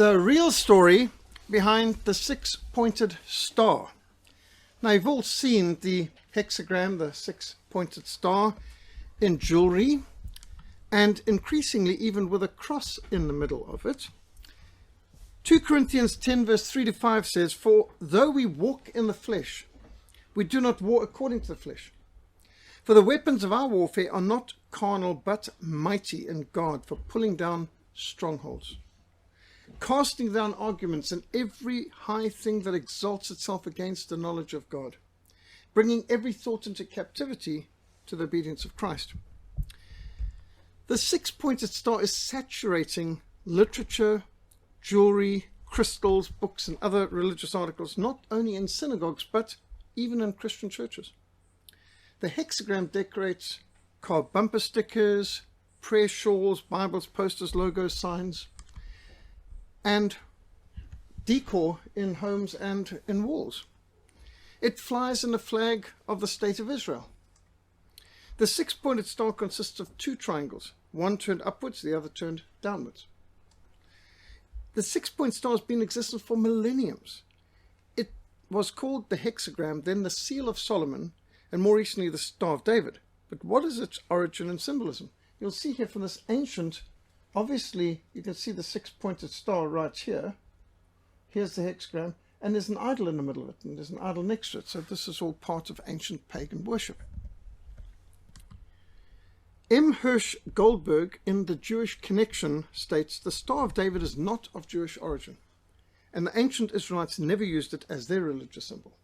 The real story behind the six-pointed star. Now, you've all seen the hexagram, the six-pointed star, in jewelry, and increasingly even with a cross in the middle of it. 2 Corinthians 10 verse 3 to 5 says, "For though we walk in the flesh, we do not war according to the flesh. For the weapons of our warfare are not carnal, but mighty in God for pulling down strongholds, casting down arguments and every high thing that exalts itself against the knowledge of God, bringing every thought into captivity to the obedience of Christ." The six-pointed star is saturating literature, jewelry, crystals, books, and other religious articles, not only in synagogues, but even in Christian churches. The hexagram decorates car bumper stickers, prayer shawls, Bibles, posters, logos, signs, and decor in homes and in walls. It flies in the flag of the State of Israel. The six-pointed star consists of 2 triangles, one turned upwards, the other turned downwards. The six-point star has been in existence for millenniums. It was called the hexagram, then the seal of Solomon, and more recently the Star of David. But what is its origin and symbolism? You'll see here from this ancient, obviously you can see the six-pointed star right here. Here's the hexagram, and there's an idol in the middle of it, and there's an idol next to it. So this is all part of ancient pagan worship. M. Hirsch Goldberg in The Jewish Connection states, "The Star of David is not of Jewish origin, and the ancient Israelites never used it as their religious symbol."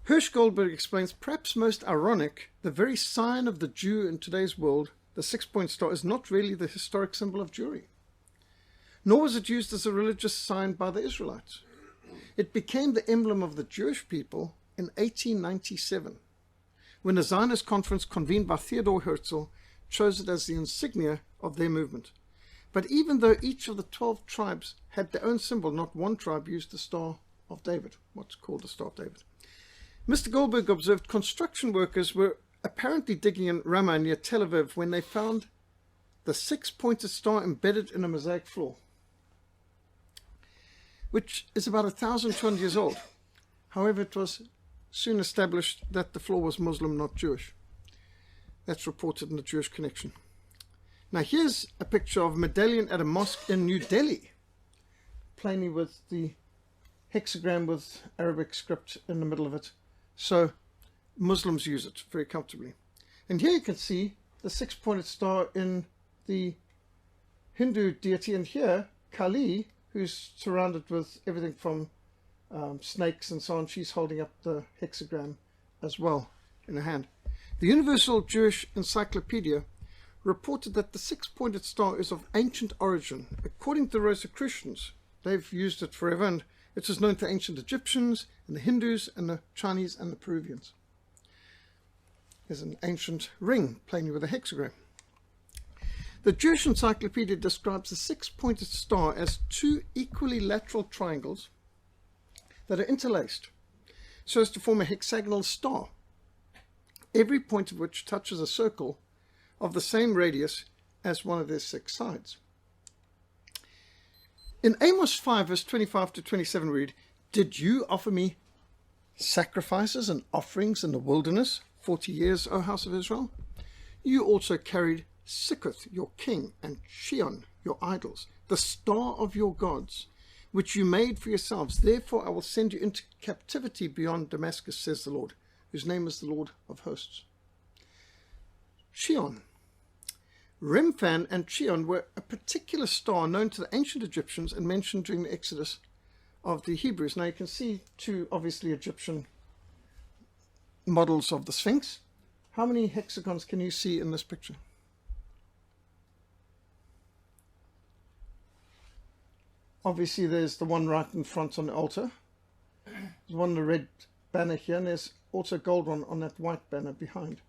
Hirsch Goldberg explains, perhaps most ironic, the very sign of the Jew in today's world, the six-point star, is not really the historic symbol of Jewry, nor was it used as a religious sign by the Israelites. It became the emblem of the Jewish people in 1897, when a Zionist conference convened by Theodor Herzl chose it as the insignia of their movement. But even though each of the 12 tribes had their own symbol, not one tribe used the Star of David, what's called the Star of David. Mr. Goldberg observed construction workers were apparently digging in Ramah near Tel Aviv when they found the six-pointed star embedded in a mosaic floor, which is about 1,200 years old. However, it was soon established that the floor was Muslim, not Jewish. That's reported in the Jewish Connection. Now here's a picture of a medallion at a mosque in New Delhi, plainly with the hexagram with Arabic script in the middle of it. So Muslims use it very comfortably. And here you can see the six-pointed star in the Hindu deity, and here Kali, who's surrounded with everything from snakes and so on. She's holding up the hexagram as well in her hand. The Universal Jewish Encyclopedia reported that the six-pointed star is of ancient origin. According to the Rosicrucians, they've used it forever, and it was known to ancient Egyptians and the Hindus and the Chinese and the Peruvians. There's an ancient ring plainly with a hexagram. The Jewish Encyclopedia describes the six-pointed star as 2 equally lateral triangles that are interlaced so as to form a hexagonal star, every point of which touches a circle of the same radius as one of their 6 sides. In Amos 5 verse 25 to 27 read, "Did you offer me sacrifices and offerings in the wilderness 40 years, O house of Israel? You also carried Sikkuth, your king, and Shion, your idols, the star of your gods, which you made for yourselves. Therefore I will send you into captivity beyond Damascus, says the Lord, whose name is the Lord of hosts." Shion. Remphan and Chion were a particular star known to the ancient Egyptians and mentioned during the Exodus of the Hebrews. Now you can see 2 obviously Egyptian models of the Sphinx. How many hexagons can you see in this picture? Obviously there's the one right in front on the altar. There's one on the red banner here, and there's also a gold one on that white banner behind.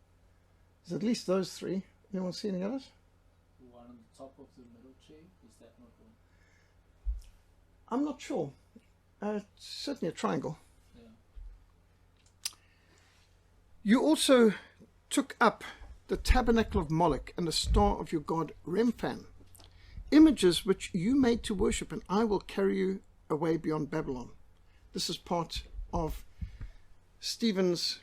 There's at least those 3. Anyone see any others? The one on the top of the middle chair, is that not one? I'm not sure. It's certainly a triangle. Yeah. You also took up the tabernacle of Moloch and the star of your god Remphan. images which you made to worship, and I will carry you away beyond Babylon. This is part of Stephen's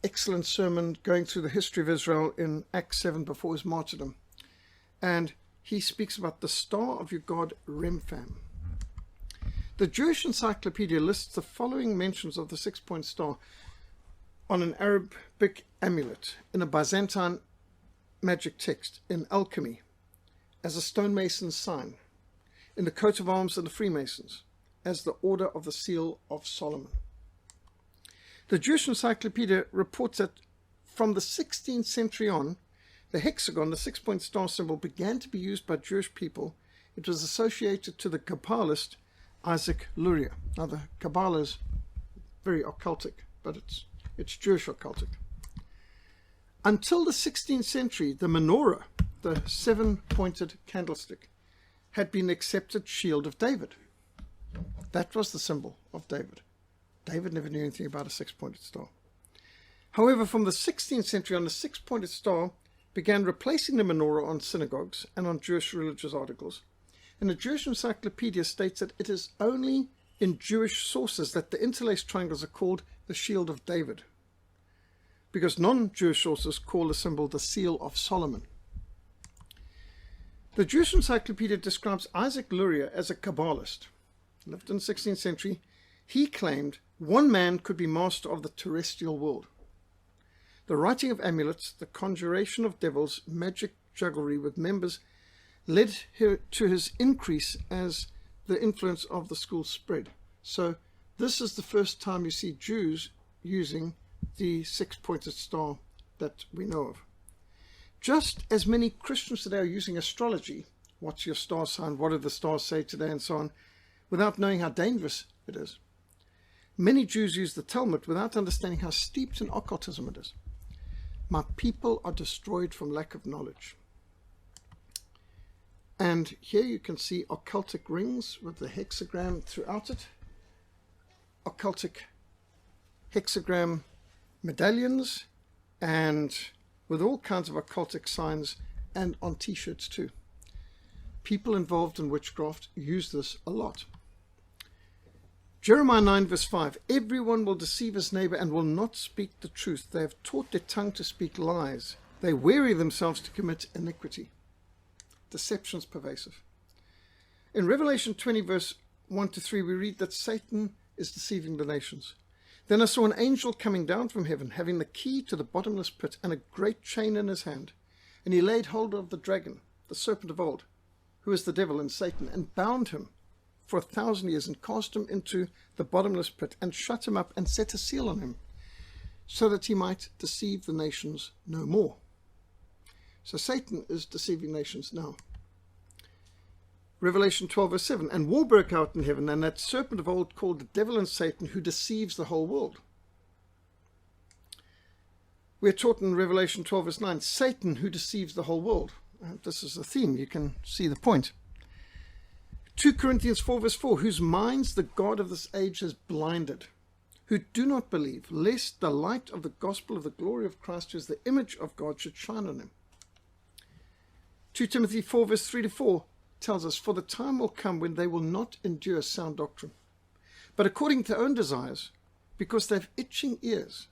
excellent sermon going through the history of Israel in Acts 7 before his martyrdom. And he speaks about the star of your god Remphan. The Jewish Encyclopedia lists the following mentions of the 6-point star on an Arabic amulet, in a Byzantine magic text, in alchemy, as a stonemason's sign, in the coat of arms of the Freemasons, as the Order of the Seal of Solomon. The Jewish Encyclopedia reports that from the 16th century on, the hexagon, the 6-point star symbol, began to be used by Jewish people. It was associated to the Kabbalist Isaac Luria. Now, the Kabbalah is very occultic, but it's Jewish occultic. Until the 16th century, the menorah, the 7-pointed candlestick, had been the accepted shield of David. That was the symbol of David. David never knew anything about a 6-pointed star. However, from the 16th century on, the 6-pointed star began replacing the menorah on synagogues and on Jewish religious articles. And the Jewish Encyclopedia states that it is only in Jewish sources that the interlaced triangles are called the shield of David, because non-Jewish sources call the symbol the seal of Solomon. The Jewish Encyclopedia describes Isaac Luria as a Kabbalist. Lived in the 16th century. He claimed one man could be master of the terrestrial world. The writing of amulets, the conjuration of devils, magic jugglery with members led to his increase as the influence of the school spread. So this is the first time you see Jews using the 6-pointed star that we know of. Just as many Christians today are using astrology, what's your star sign, what do the stars say today, and so on, without knowing how dangerous it is. Many Jews use the Talmud without understanding how steeped in occultism it is. My people are destroyed from lack of knowledge. And here you can see occultic rings with the hexagram throughout it, occultic hexagram medallions, and with all kinds of occultic signs, and on t-shirts too. People involved in witchcraft use this a lot. Jeremiah 9 verse 5, everyone will deceive his neighbor and will not speak the truth. They have taught their tongue to speak lies. They weary themselves to commit iniquity. Deception is pervasive. In Revelation 20 verse 1 to 3, we read that Satan is deceiving the nations. Then I saw an angel coming down from heaven, having the key to the bottomless pit and a great chain in his hand. And he laid hold of the dragon, the serpent of old, who is the devil and Satan, and bound him for 1,000 years, and cast him into the bottomless pit, and shut him up, and set a seal on him, so that he might deceive the nations no more. So Satan is deceiving nations now. Revelation 12 verse 7, and war broke out in heaven, and that serpent of old, called the devil and Satan, who deceives the whole world. We are taught in Revelation 12 verse 9, Satan who deceives the whole world. This is a theme, you can see the point. 2 Corinthians 4 verse 4, whose minds the God of this age has blinded, who do not believe, lest the light of the gospel of the glory of Christ, who is the image of God, should shine on him. 2 Timothy 4 verse 3 to 4 tells us, for the time will come when they will not endure sound doctrine, but according to their own desires, because they have itching ears,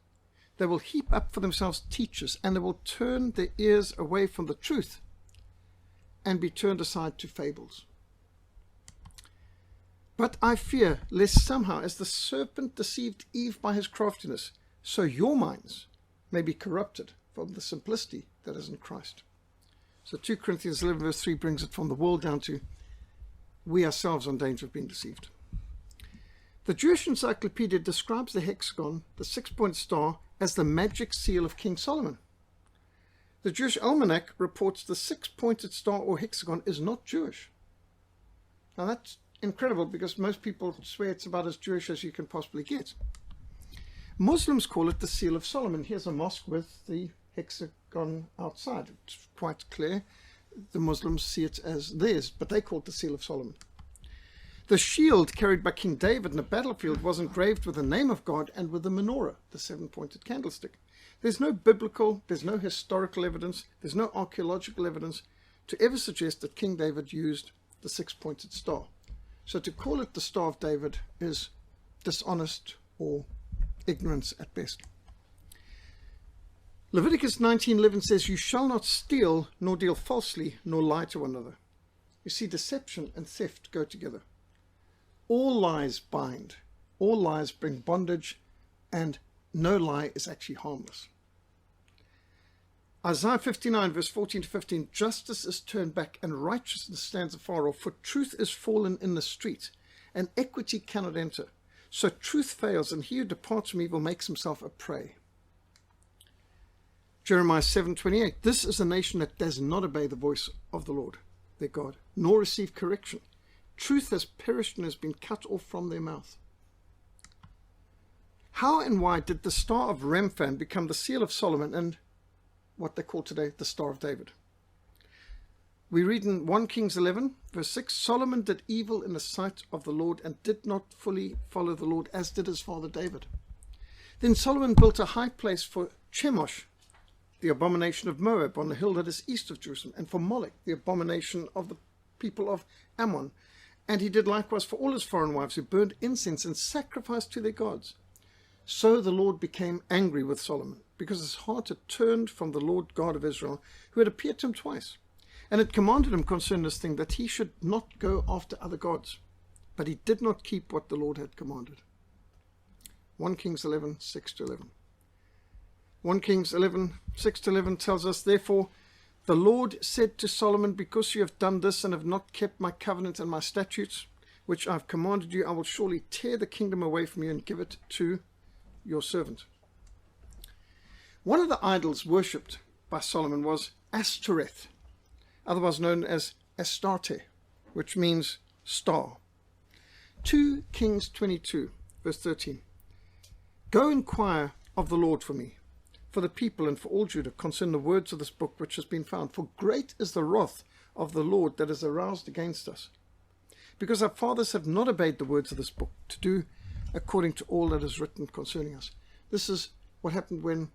they will heap up for themselves teachers, and they will turn their ears away from the truth and be turned aside to fables. But I fear lest somehow, as the serpent deceived Eve by his craftiness, so your minds may be corrupted from the simplicity that is in Christ. So 2 Corinthians 11 verse 3 brings it from the world down to we ourselves are in danger of being deceived. The Jewish Encyclopedia describes the hexagon, the 6-point star, as the magic seal of King Solomon. The Jewish Almanac reports the 6-pointed star or hexagon is not Jewish. Now that's incredible, because most people swear it's about as Jewish as you can possibly get. Muslims call it the seal of Solomon. Here's a mosque with the hexagon outside. It's quite clear the Muslims see it as theirs, but they call it the seal of Solomon. The shield carried by King David in the battlefield was engraved with the name of God and with the menorah, the 7-pointed candlestick. There's no biblical, there's no historical evidence, there's no archaeological evidence to ever suggest that King David used the six-pointed star. So to call it the Star of David is dishonest or ignorance at best. Leviticus 19:11 says, "You shall not steal, nor deal falsely, nor lie to one another." You see, deception and theft go together. All lies bind. All lies bring bondage, and no lie is actually harmless. Isaiah 59 verse 14 to 15, "Justice is turned back, and righteousness stands afar off, for truth is fallen in the street, and equity cannot enter. So truth fails, and he who departs from evil makes himself a prey." Jeremiah 7:28, "This is a nation that does not obey the voice of the Lord, their God, nor receive correction. Truth has perished and has been cut off from their mouth." How and why did the Star of Remphan become the seal of Solomon and what they call today the Star of David? We read in 1 Kings 11 verse 6, "Solomon did evil in the sight of the Lord and did not fully follow the Lord, as did his father David. Then Solomon built a high place for Chemosh, the abomination of Moab, on the hill that is east of Jerusalem, and for Molech, the abomination of the people of Ammon. And he did likewise for all his foreign wives, who burned incense and sacrificed to their gods. So the Lord became angry with Solomon, because his heart had turned from the Lord God of Israel, who had appeared to him twice, and had commanded him concerning this thing, that he should not go after other gods. But he did not keep what the Lord had commanded." 1 Kings 11, 6 to 11. 1 Kings 11, 6 to 11 tells us, "Therefore the Lord said to Solomon, because you have done this and have not kept my covenant and my statutes, which I have commanded you, I will surely tear the kingdom away from you and give it to your servant." One of the idols worshipped by Solomon was Ashtoreth, otherwise known as Astarte, which means star. 2 Kings 22, verse 13. "Go inquire of the Lord for me, for the people and for all Judah, concerning the words of this book which has been found. For great is the wrath of the Lord that is aroused against us, because our fathers have not obeyed the words of this book, to do according to all that is written concerning us." This is what happened when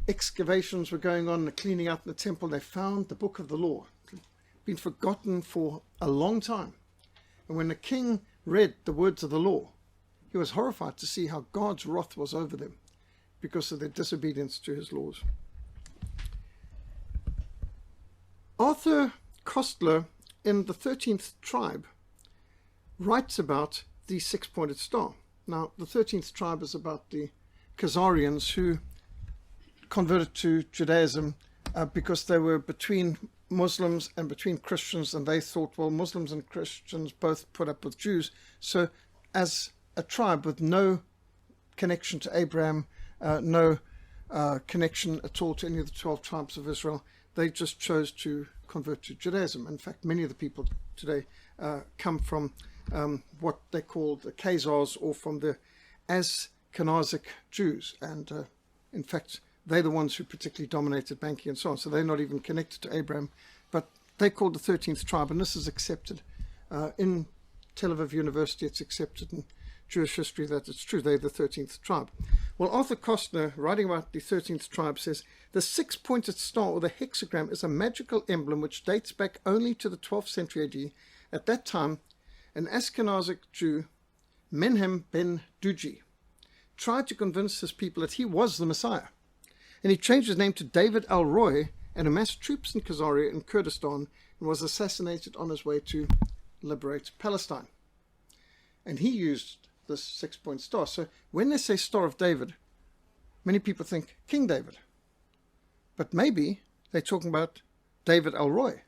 excavations were going on, the cleaning out in the temple. They found the book of the law. It had been forgotten for a long time. And when the king read the words of the law, he was horrified to see how God's wrath was over them because of their disobedience to his laws. Arthur Kostler, in the 13th tribe, writes about the six-pointed star. Now, the 13th tribe is about the Khazarians who converted to Judaism because they were between Muslims and between Christians, and they thought, well, Muslims and Christians both put up with Jews. So as a tribe with no connection to Abraham, no connection at all to any of the 12 tribes of Israel, they just chose to convert to Judaism. In fact, many of the people today come from what they call the Khazars, or from the Ashkenazic Jews, and in fact they're the ones who particularly dominated banking and so on, so they're not even connected to Abraham, but they're called the 13th tribe, and this is accepted in Tel Aviv University. It's accepted in Jewish history that it's true, they're the 13th tribe. Well, Arthur Kostner, writing about the 13th tribe, says, "The six-pointed star, or the hexagram, is a magical emblem which dates back only to the 12th century AD. At that time, an Ashkenazic Jew, Menhem ben Duji, tried to convince his people that he was the Messiah, and he changed his name to David al-Roy and amassed troops in Khazaria and Kurdistan, and was assassinated on his way to liberate Palestine. And he used this six-point star. So when they say Star of David, many people think King David, but maybe they're talking about David al-Roy.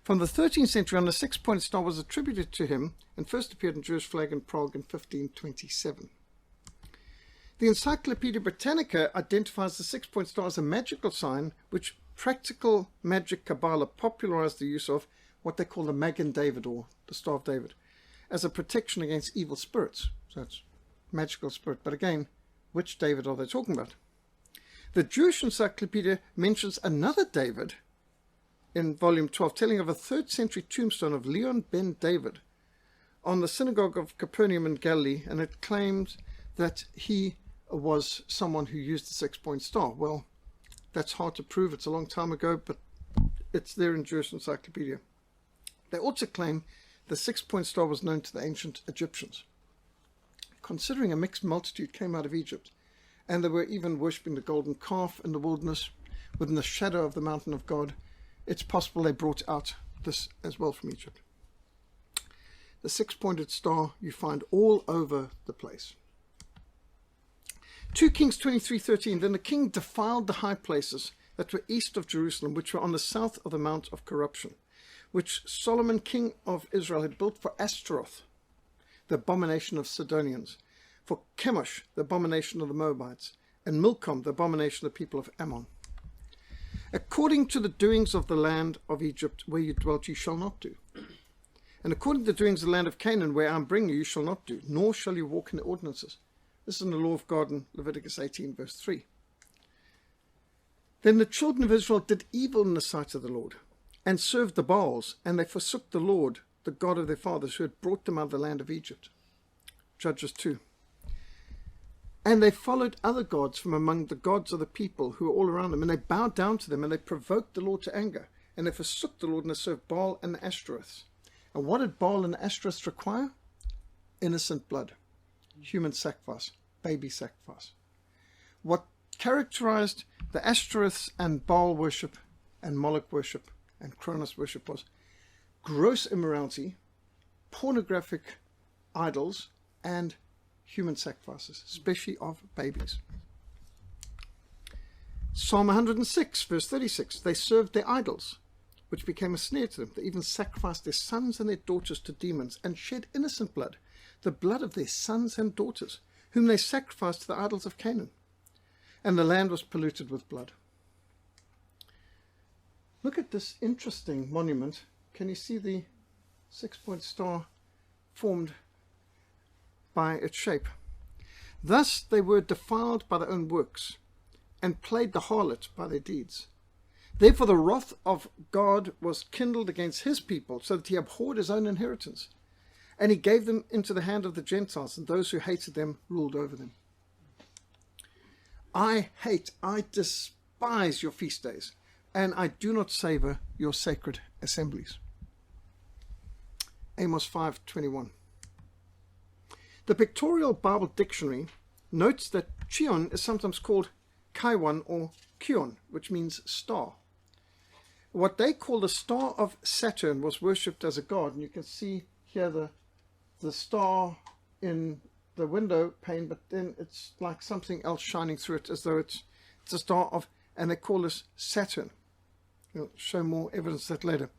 From the 13th century on, the six-pointed star was attributed to him and first appeared in Jewish flag in Prague in 1527. The Encyclopedia Britannica identifies the six-point star as a magical sign which practical magic Kabbalah popularized the use of, what they call the Magen David, or the Star of David, as a protection against evil spirits. So it's magical spirit. But again, which David are they talking about? The Jewish Encyclopedia mentions another David in volume 12, telling of a 3rd century tombstone of Leon ben David on the synagogue of Capernaum in Galilee, and it claims that he was someone who used the six-point star. Well, that's hard to prove. It's a long time ago, but it's there in Jewish Encyclopedia. They also claim the 6-point star was known to the ancient Egyptians. Considering a mixed multitude came out of Egypt, and they were even worshipping the golden calf in the wilderness, within the shadow of the mountain of God, it's possible they brought out this as well from Egypt. The 6-pointed star you find all over the place. 2 Kings 23:13. Then the king defiled the high places that were east of Jerusalem, which were on the south of the Mount of Corruption, which Solomon king of Israel had built for Ashtaroth, the abomination of Sidonians, for Chemosh, the abomination of the Moabites, and Milcom, the abomination of the people of Ammon. According to the doings of the land of Egypt, where you dwelt, you shall not do. And according to the doings of the land of Canaan, where I am bringing you, you shall not do, nor shall you walk in the ordinances. This is in the law of God in Leviticus 18, verse 3. Then the children of Israel did evil in the sight of the Lord, and served the Baals, and they forsook the Lord, the God of their fathers, who had brought them out of the land of Egypt. Judges 2. And they followed other gods from among the gods of the people who were all around them, and they bowed down to them, and they provoked the Lord to anger, and they forsook the Lord, and they served Baal and the Ashtoreths. And what did Baal and the Ashtoreths require? Innocent blood, human sacrifice, baby sacrifice. What characterized the Ashtoreths and Baal worship and Moloch worship and Cronus worship was gross immorality, pornographic idols, and human sacrifices, especially of babies. Psalm 106, verse 36. They served their idols, which became a snare to them. They even sacrificed their sons and their daughters to demons and shed innocent blood, the blood of their sons and daughters, whom they sacrificed to the idols of Canaan. And the land was polluted with blood. Look at this interesting monument. Can you see the 6-point star formed by its shape? Thus they were defiled by their own works, and played the harlot by their deeds. Therefore the wrath of God was kindled against his people, so that he abhorred his own inheritance, and he gave them into the hand of the Gentiles, and those who hated them ruled over them. I despise your feast days, and I do not savor your sacred assemblies. Amos 5:21. The Pictorial Bible Dictionary notes that Chion is sometimes called Kaiwan or Kion, which means star. What they call the star of Saturn was worshipped as a god, and you can see here the star in the window pane, but then it's like something else shining through it, as though it's a star of, and they call this Saturn. We'll show more evidence of that later.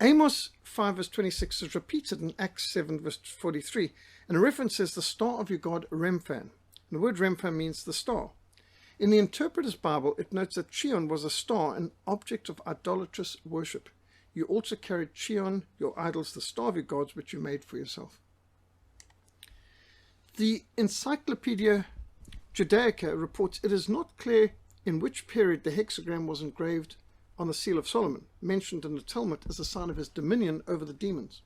Amos 5 verse 26 is repeated in Acts 7 verse 43, and a reference is the star of your god Remphan. And the word Remphan means the star. In the Interpreter's Bible, it notes that Chion was a star, an object of idolatrous worship. You also carried Chion, your idols, the star of your gods, which you made for yourself. The Encyclopedia Judaica reports it is not clear in which period the hexagram was engraved on the seal of Solomon, mentioned in the Talmud as a sign of his dominion over the demons.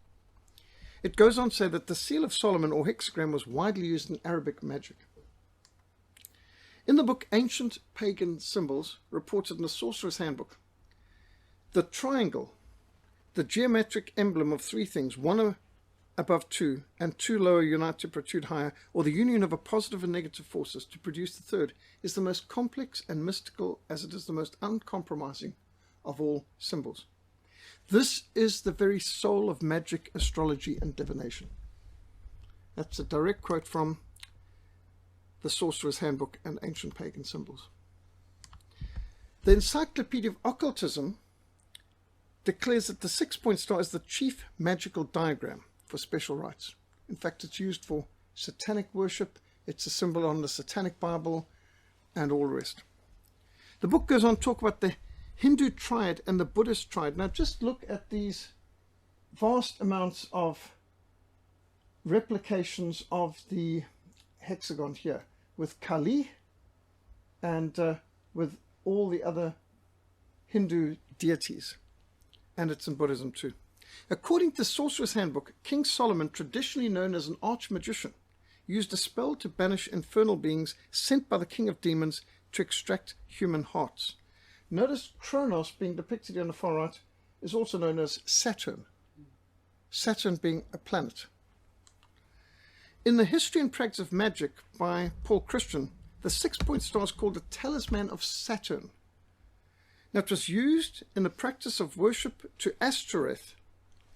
It goes on to say that the seal of Solomon, or hexagram, was widely used in Arabic magic. In the book Ancient Pagan Symbols, reported in the Sorcerer's Handbook, the triangle, the geometric emblem of three things, one above two and two lower unite to protrude higher, or the union of a positive and negative forces to produce the third, is the most complex and mystical as it is the most uncompromising of all symbols. This is the very soul of magic, astrology, and divination. That's a direct quote from the Sorcerer's Handbook and Ancient Pagan Symbols. The Encyclopedia of Occultism declares that the 6-point star is the chief magical diagram for special rites. In fact, it's used for satanic worship. It's a symbol on the Satanic Bible and all the rest. The book goes on to talk about the Hindu triad and the Buddhist triad. Now just look at these vast amounts of replications of the hexagon here, with Kali and with all the other Hindu deities, and it's in Buddhism too. According to the Sorcerer's Handbook, King Solomon, traditionally known as an arch-magician, used a spell to banish infernal beings sent by the king of demons to extract human hearts. Notice Kronos being depicted on the far right is also known as Saturn. Saturn being a planet. In the History and Practice of Magic by Paul Christian, the 6-point star is called the talisman of Saturn. Now, it was used in the practice of worship to Ashtoreth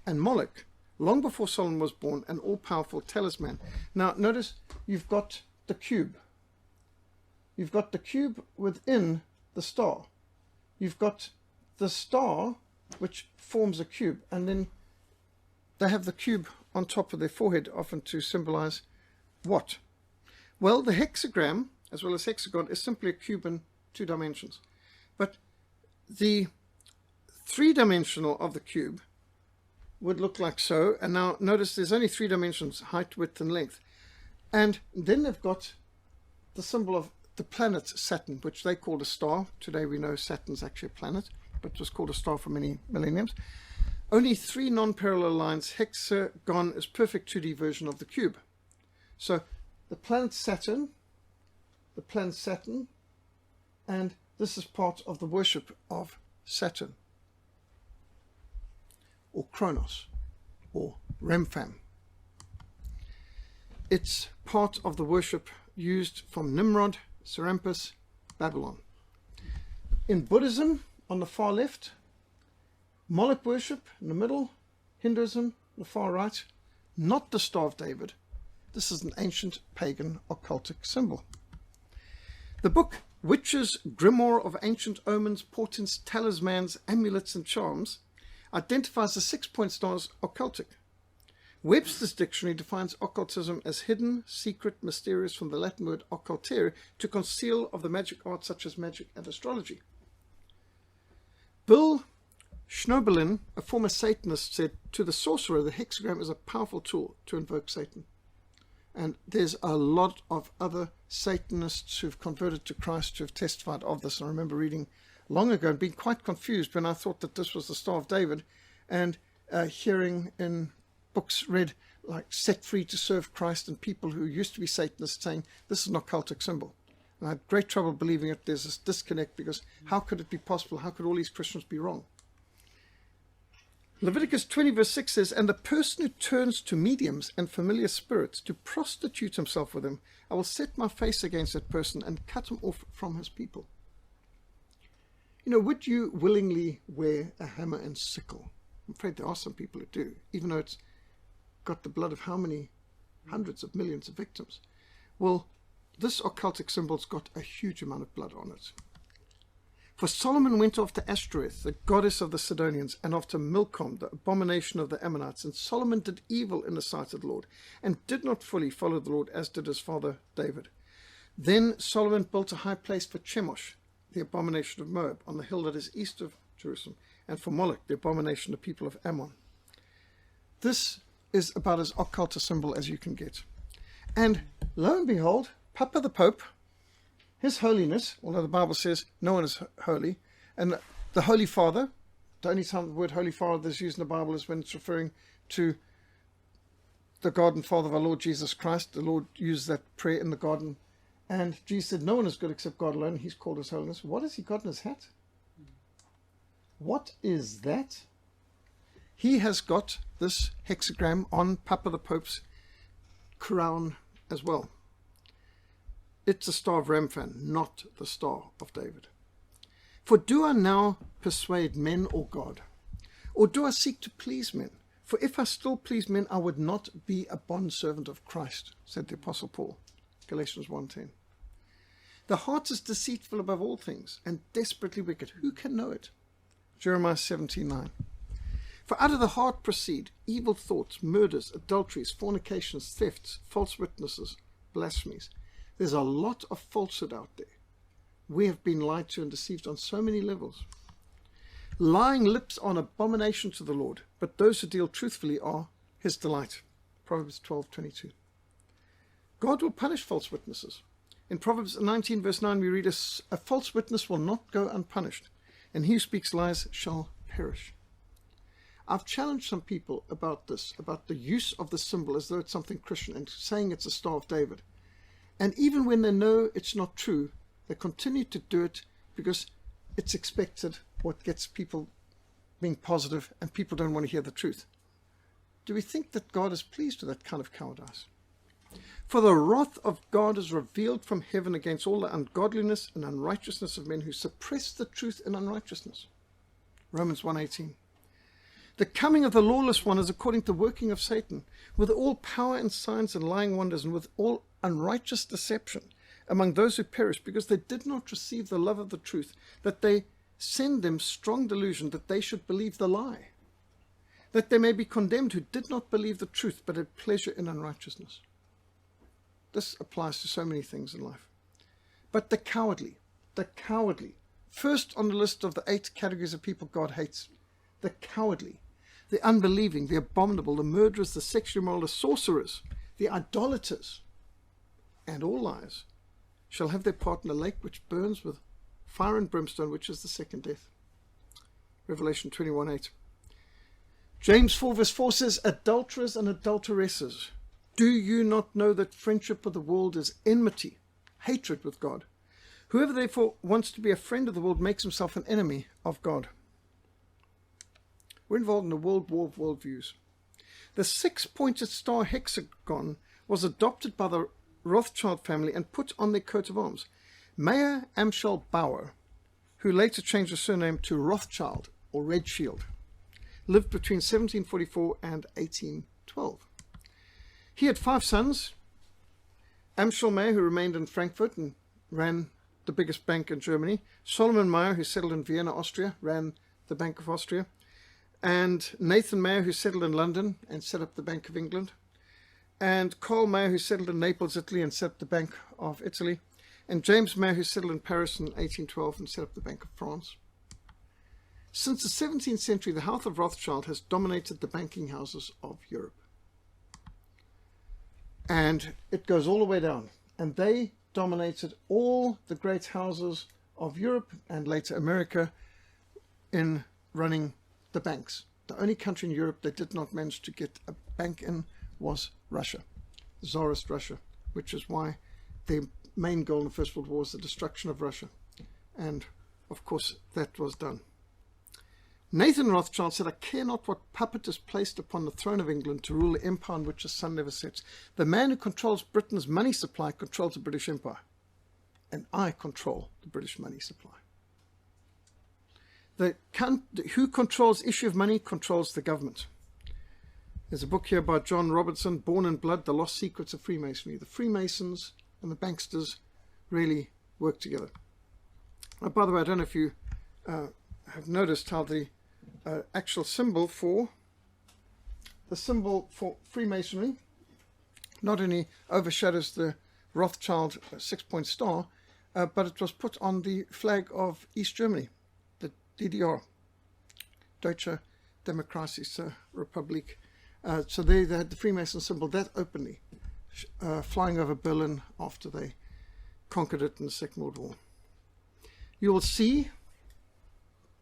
and Moloch long before Solomon was born, an all-powerful talisman. Now, notice you've got the cube. You've got the cube within the star. You've got the star, which forms a cube, and then they have the cube on top of their forehead, often to symbolize what? Well, the hexagram, as well as hexagon, is simply a cube in 2 dimensions. But the 3-dimensional of the cube would look like so. And now notice there's only 3 dimensions, height, width, and length. And then they've got the symbol of the planet Saturn, which they called a star. Today we know Saturn's actually a planet, but it was called a star for many millenniums. Only 3 non-parallel lines. Hexagon is perfect 2D version of the cube. So the planet Saturn, and this is part of the worship of Saturn, or Kronos, or Remphan. It's part of the worship used from Nimrod, Serampis, Babylon. In Buddhism, on the far left, Moloch worship in the middle, Hinduism, the far right, not the Star of David. This is an ancient pagan occultic symbol. The book Witches' Grimoire of Ancient Omens, Portents, Talismans, Amulets and Charms identifies the 6-point stars occultic. Webster's dictionary defines occultism as hidden, secret, mysterious, from the Latin word occultere, to conceal of the magic arts such as magic and astrology. Bill Schnoebelin, a former Satanist, said, to the sorcerer, the hexagram is a powerful tool to invoke Satan. And there's a lot of other Satanists who've converted to Christ who have testified of this. And I remember reading long ago and being quite confused when I thought that this was the Star of David, and hearing in books read like Set Free to Serve Christ, and people who used to be Satanists saying this is an occultic symbol. And I had great trouble believing it. There's this disconnect, because how could it be possible? How could all these Christians be wrong? Leviticus 20 verse 6 says, and the person who turns to mediums and familiar spirits to prostitute himself with them, I will set my face against that person and cut him off from his people. You know, would you willingly wear a hammer and sickle? I'm afraid there are some people who do, even though it's got the blood of how many hundreds of millions of victims. Well, this occultic symbol's got a huge amount of blood on it. For Solomon went after Ashtoreth, the goddess of the Sidonians, and after Milcom, the abomination of the Ammonites. And Solomon did evil in the sight of the Lord, and did not fully follow the Lord, as did his father David. Then Solomon built a high place for Chemosh, the abomination of Moab, on the hill that is east of Jerusalem, and for Moloch, the abomination of the people of Ammon. This is about as occult a symbol as you can get. And lo and behold, Papa the Pope, His Holiness, although the Bible says no one is holy, and the Holy Father, the only time the word Holy Father is used in the Bible is when it's referring to the God and Father of our Lord Jesus Christ. The Lord used that prayer in the garden, and Jesus said no one is good except God alone. He's called His Holiness. What has he got in his hat? What is that? He has got this hexagram on Papa the Pope's crown as well. It's the Star of Remphan, not the Star of David. For do I now persuade men or God? Or do I seek to please men? For if I still please men, I would not be a bondservant of Christ, said the Apostle Paul, Galatians 1:10. The heart is deceitful above all things, and desperately wicked. Who can know it? Jeremiah 17:9. For out of the heart proceed evil thoughts, murders, adulteries, fornications, thefts, false witnesses, blasphemies. There's a lot of falsehood out there. We have been lied to and deceived on so many levels. Lying lips are an abomination to the Lord, but those who deal truthfully are His delight. Proverbs 12:22. God will punish false witnesses. In Proverbs 19 verse 9 we read, a false witness will not go unpunished, and he who speaks lies shall perish. I've challenged some people about this, about the use of the symbol as though it's something Christian, and saying it's a Star of David. And even when they know it's not true, they continue to do it because it's expected, or it gets people being positive, and people don't want to hear the truth. Do we think that God is pleased with that kind of cowardice? For the wrath of God is revealed from heaven against all the ungodliness and unrighteousness of men who suppress the truth in unrighteousness. Romans 1:18. The coming of the lawless one is according to the working of Satan, with all power and signs and lying wonders, and with all unrighteous deception among those who perish, because they did not receive the love of the truth, that they send them strong delusion that they should believe the lie, that they may be condemned who did not believe the truth, but had pleasure in unrighteousness. This applies to so many things in life. But the cowardly, first on the list of the 8 categories of people God hates, the cowardly, the unbelieving, the abominable, the murderers, the sexually immoral, the sorcerers, the idolaters, and all liars, shall have their part in the lake which burns with fire and brimstone, which is the second death. Revelation 21:8. James 4 verse 4 says, adulterers and adulteresses, do you not know that friendship with the world is enmity, hatred with God? Whoever therefore wants to be a friend of the world makes himself an enemy of God. We're involved in a world war of worldviews. The 6-pointed star hexagon was adopted by the Rothschild family and put on their coat of arms. Mayer Amschel Bauer, who later changed his surname to Rothschild or Red Shield, lived between 1744 and 1812. He had 5 sons. Amschel Mayer, who remained in Frankfurt and ran the biggest bank in Germany. Solomon Mayer, who settled in Vienna, Austria, ran the Bank of Austria. And Nathan Mayer, who settled in London and set up the Bank of England. And Karl Mayer, who settled in Naples, Italy, and set up the Bank of Italy. And James Mayer, who settled in Paris in 1812 and set up the Bank of France. Since the 17th century, the house of Rothschild has dominated the banking houses of Europe. And it goes all the way down. And they dominated all the great houses of Europe and later America in running the banks. The only country in Europe that did not manage to get a bank in was Russia, Tsarist Russia, which is why the main goal in the First World War was the destruction of Russia. And of course that was done. Nathan Rothschild said, I care not what puppet is placed upon the throne of England to rule the empire on which the sun never sets. The man who controls Britain's money supply controls the British Empire. And I control the British money supply. Who controls the issue of money controls the government. There's a book here by John Robertson, Born in Blood, The Lost Secrets of Freemasonry. The Freemasons and the banksters really work together. By the way, I don't know if you have noticed how the actual symbol for Freemasonry not only overshadows the Rothschild 6-point star, but it was put on the flag of East Germany, the DDR, Deutsche Demokratische Republik. So they had the Freemason symbol that openly, flying over Berlin after they conquered it in the Second World War. You will see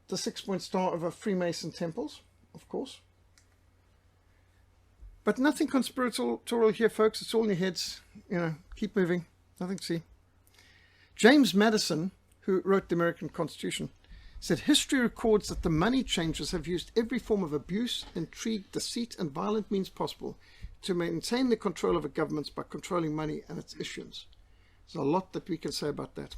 the 6-point star over Freemason temples, of course. But nothing conspiratorial here, folks. It's all in your heads. You know, keep moving. Nothing to see. James Madison, who wrote the American Constitution, said, history records that the money changers have used every form of abuse, intrigue, deceit, and violent means possible to maintain the control of governments by controlling money and its issuance. There's a lot that we can say about that.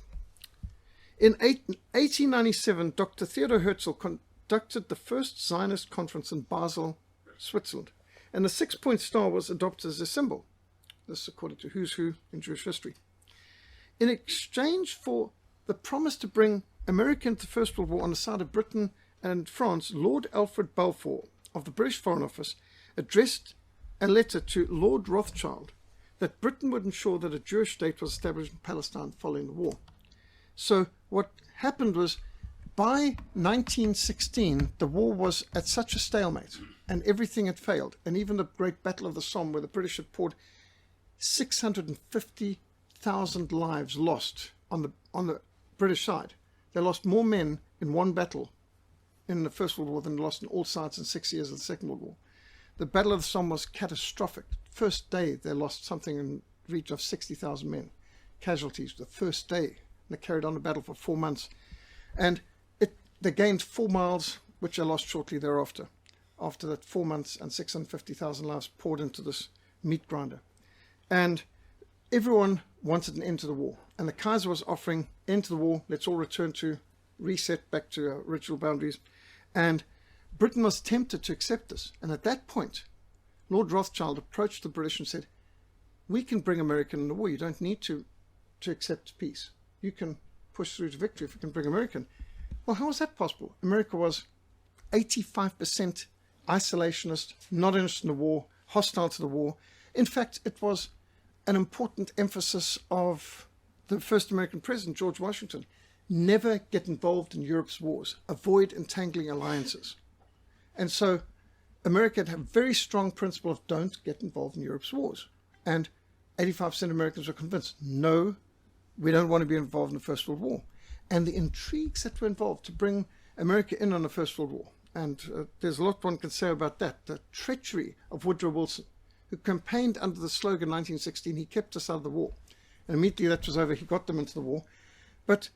In 1897, Dr. Theodor Herzl conducted the first Zionist conference in Basel, Switzerland, and the 6-point star was adopted as a symbol. This according to Who's Who in Jewish history. In exchange for the promise to bring America into the First World War on the side of Britain and France, Lord Alfred Balfour of the British Foreign Office addressed a letter to Lord Rothschild that Britain would ensure that a Jewish state was established in Palestine following the war. So what happened was, by 1916, the war was at such a stalemate and everything had failed. And even the Great Battle of the Somme, where the British had poured 650,000 lives lost on the British side. They lost more men in one battle in the First World War than they lost in all sides in 6 years of the Second World War. The Battle of the Somme was catastrophic. First day, they lost something in the region of 60,000 men. Casualties the first day. They carried on the battle for 4 months. And they gained 4 miles, which they lost shortly thereafter. After that, 4 months and 650,000 lives poured into this meat grinder. And everyone wanted an end to the war. And the Kaiser was offering end to the war, let's all return to reset back to our original boundaries. And Britain was tempted to accept this. And at that point, Lord Rothschild approached the British and said, we can bring America in the war. You don't need to accept peace. You can push through to victory if you can bring America in. Well, how was that possible? America was 85% isolationist, not interested in the war, hostile to the war. In fact, it was an important emphasis of the first American president, George Washington. Never get involved in Europe's wars. Avoid entangling alliances. And so America had a very strong principle of don't get involved in Europe's wars. And 85% of Americans were convinced, no, we don't want to be involved in the First World War. And the intrigues that were involved to bring America in on the First World War. And there's a lot one can say about that. The treachery of Woodrow Wilson, who campaigned under the slogan 1916, he kept us out of the war. And immediately that was over, he got them into the war. But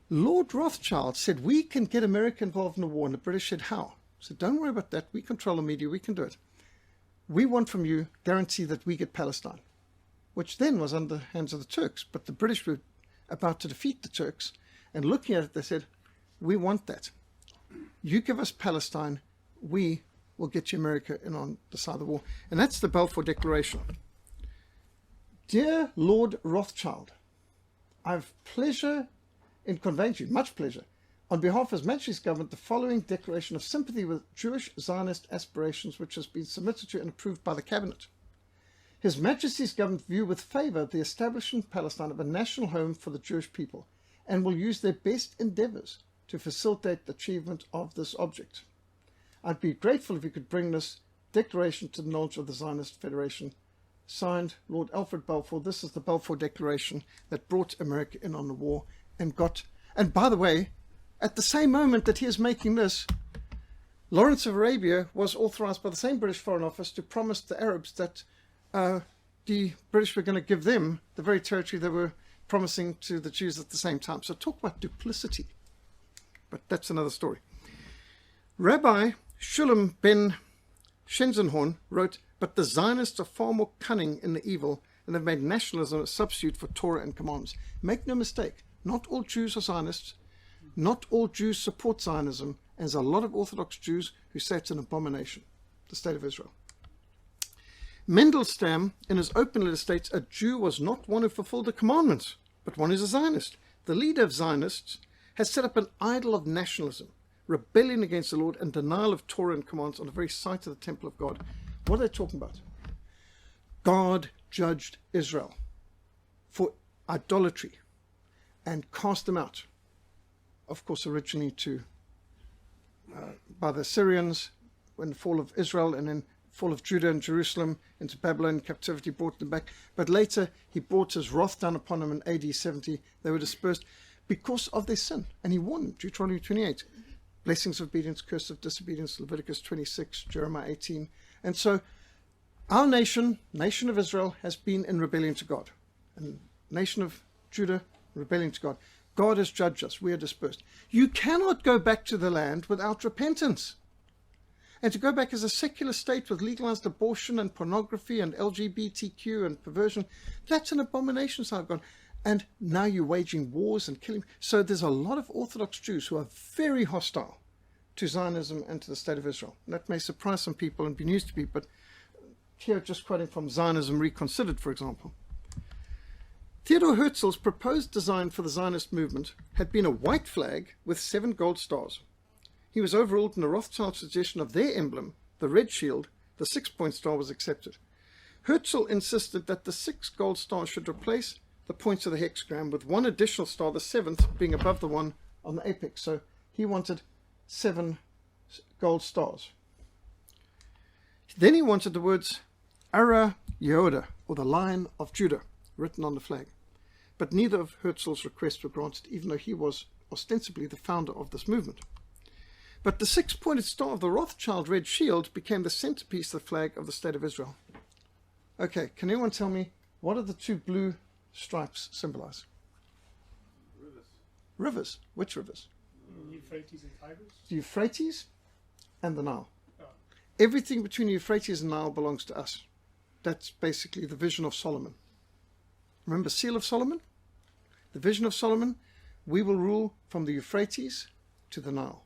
Lord Rothschild said, we can get America involved in the war. And the British said, how? So don't worry about that. We control the media. We can do it. We want from you guarantee that we get Palestine, which then was under the hands of the Turks. But the British were about to defeat the Turks. And looking at it, they said, we want that. You give us Palestine, we will get you America in on the side of the war. And that's the Balfour Declaration. Dear Lord Rothschild, I have pleasure in conveying to you, much pleasure, on behalf of His Majesty's government, the following declaration of sympathy with Jewish Zionist aspirations, which has been submitted to and approved by the Cabinet. His Majesty's government view with favour the establishment in Palestine of a national home for the Jewish people, and will use their best endeavours to facilitate the achievement of this object. I'd be grateful if you could bring this declaration to the knowledge of the Zionist Federation. Signed, Lord Alfred Balfour. This is the Balfour Declaration that brought America in on the war and got... And by the way, at the same moment that he is making this, Lawrence of Arabia was authorized by the same British Foreign Office to promise the Arabs that the British were going to give them the very territory they were promising to the Jews at the same time. So talk about duplicity. But that's another story. Rabbi Shulam ben Shenzenhorn wrote, but the Zionists are far more cunning in the evil, and they've made nationalism a substitute for Torah and commandments. Make no mistake, not all Jews are Zionists. Not all Jews support Zionism, and there's a lot of Orthodox Jews who say it's an abomination, the state of Israel. Mendelstam, in his open letter, states, a Jew was not one who fulfilled the commandments, but one who's a Zionist. The leader of Zionists has set up an idol of nationalism, rebellion against the Lord, and denial of Torah and commands on the very site of the temple of God. What are they talking about? God judged Israel for idolatry and cast them out. Of course, originally by the Assyrians, when the fall of Israel, and then fall of Judah and Jerusalem into Babylon captivity, brought them back. But later he brought his wrath down upon them in AD 70. They were dispersed because of their sin. And he warned them, Deuteronomy 28, blessings of obedience, curse of disobedience, Leviticus 26, Jeremiah 18. And so our nation of Israel, has been in rebellion to God. And nation of Judah, rebellion to God. God has judged us. We are dispersed. You cannot go back to the land without repentance. And to go back as a secular state with legalized abortion and pornography and LGBTQ and perversion, that's an abomination, side of God. And now you're waging wars and killing. So there's a lot of Orthodox Jews who are very hostile to Zionism and to the state of Israel. And that may surprise some people and be news to people, but here just quoting from Zionism Reconsidered, for example. Theodor Herzl's proposed design for the Zionist movement had been a white flag with 7 gold stars. He was overruled, and the Rothschild suggestion of their emblem, the red shield, the 6-point star, was accepted. Herzl insisted that the 6 gold stars should replace the points of the hexagram, with 1 additional star, the 7th, being above the one on the apex. So he wanted 7 gold stars. Then he wanted the words Ara Yehuda, or the Lion of Judah, written on the flag. But neither of Herzl's requests were granted, even though he was ostensibly the founder of this movement. But the 6-pointed star of the Rothschild red shield became the centerpiece of the flag of the State of Israel. Okay, can anyone tell me, what do the 2 blue stripes symbolize? Rivers. Rivers. Which rivers? Euphrates and Tigris? The Euphrates and the Nile. Oh. Everything between the Euphrates and Nile belongs to us. That's basically the vision of Solomon. Remember Seal of Solomon? The vision of Solomon, we will rule from the Euphrates to the Nile,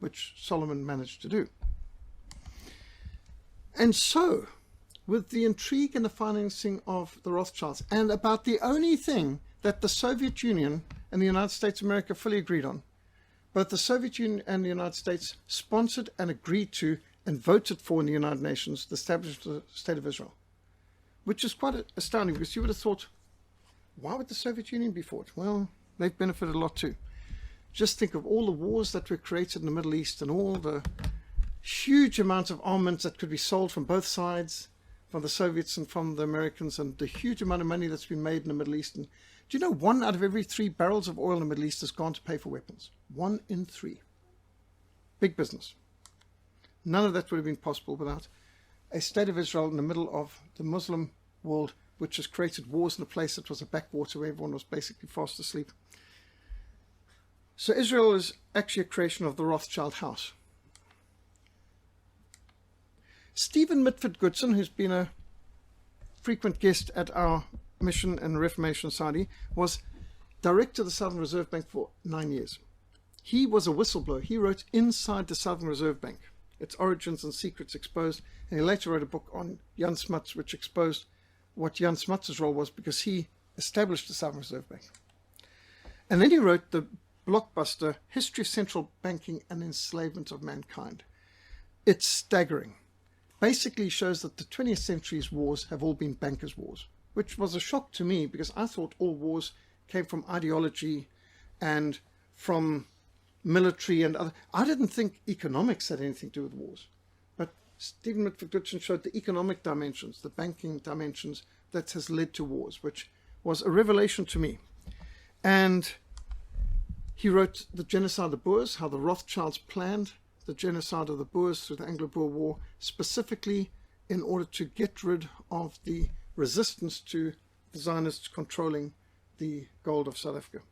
which Solomon managed to do. And so, with the intrigue and the financing of the Rothschilds, and about the only thing that the Soviet Union and the United States of America fully agreed on, both the Soviet Union and the United States sponsored and agreed to and voted for in the United Nations the establishment of the State of Israel, which is quite astounding, because you would have thought, why would the Soviet Union be for it? Well, they've benefited a lot too. Just think of all the wars that were created in the Middle East and all the huge amounts of armaments that could be sold from both sides, from the Soviets and from the Americans, and the huge amount of money that's been made in the Middle East. And do you know 1 out of every 3 barrels of oil in the Middle East has gone to pay for weapons? 1 in 3. Big business. None of that would have been possible without a state of Israel in the middle of the Muslim world, which has created wars in a place that was a backwater where everyone was basically fast asleep. So Israel is actually a creation of the Rothschild house. Stephen Mitford Goodson, who's been a frequent guest at our Mission and Reformation Society, was director of the Southern Reserve Bank for 9 years. He was a whistleblower. He wrote Inside the Southern Reserve Bank, its origins and secrets exposed, and he later wrote a book on Jan Smuts, which exposed what Jan Smuts' role was, because he established the Southern Reserve Bank. And then he wrote the blockbuster History of Central Banking and Enslavement of Mankind. It's staggering. Basically shows that the 20th century's wars have all been bankers' wars, which was a shock to me, because I thought all wars came from ideology and from military and other. I didn't think economics had anything to do with wars. But Stephen Mitford Goodson showed the economic dimensions, the banking dimensions that has led to wars, which was a revelation to me. And he wrote The Genocide of the Boers, how the Rothschilds planned the genocide of the Boers through the Anglo-Boer War, specifically in order to get rid of the resistance to the Zionists controlling the gold of South Africa.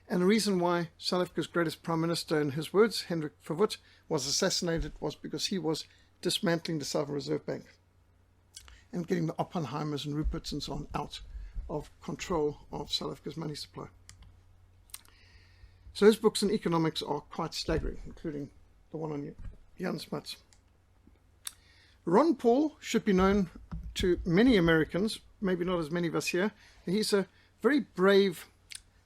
And the reason why South Africa's greatest prime minister, in his words, Hendrik Verwoerd, was assassinated was because he was dismantling the Southern Reserve Bank and getting the Oppenheimers and Ruperts and so on out of control of South Africa's money supply. So his books on economics are quite staggering, including the one on Jan Smuts. Ron Paul should be known to many Americans, maybe not as many of us here. He's a very brave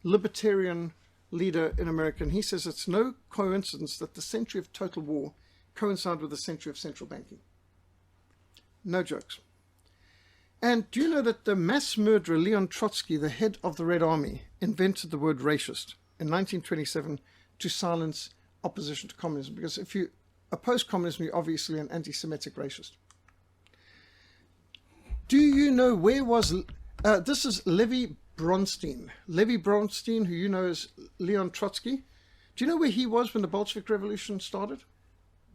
libertarian leader in America, and he says it's no coincidence that the century of total war coincided with the century of central banking. No jokes. And do you know that the mass murderer Leon Trotsky, the head of the Red Army, invented the word racist in 1927 to silence opposition to communism? Because if you oppose communism, you're obviously an anti-Semitic racist. Do you know where was... this is Levi Bronstein. Levi Bronstein, who you know as Leon Trotsky. Do you know where he was when the Bolshevik Revolution started?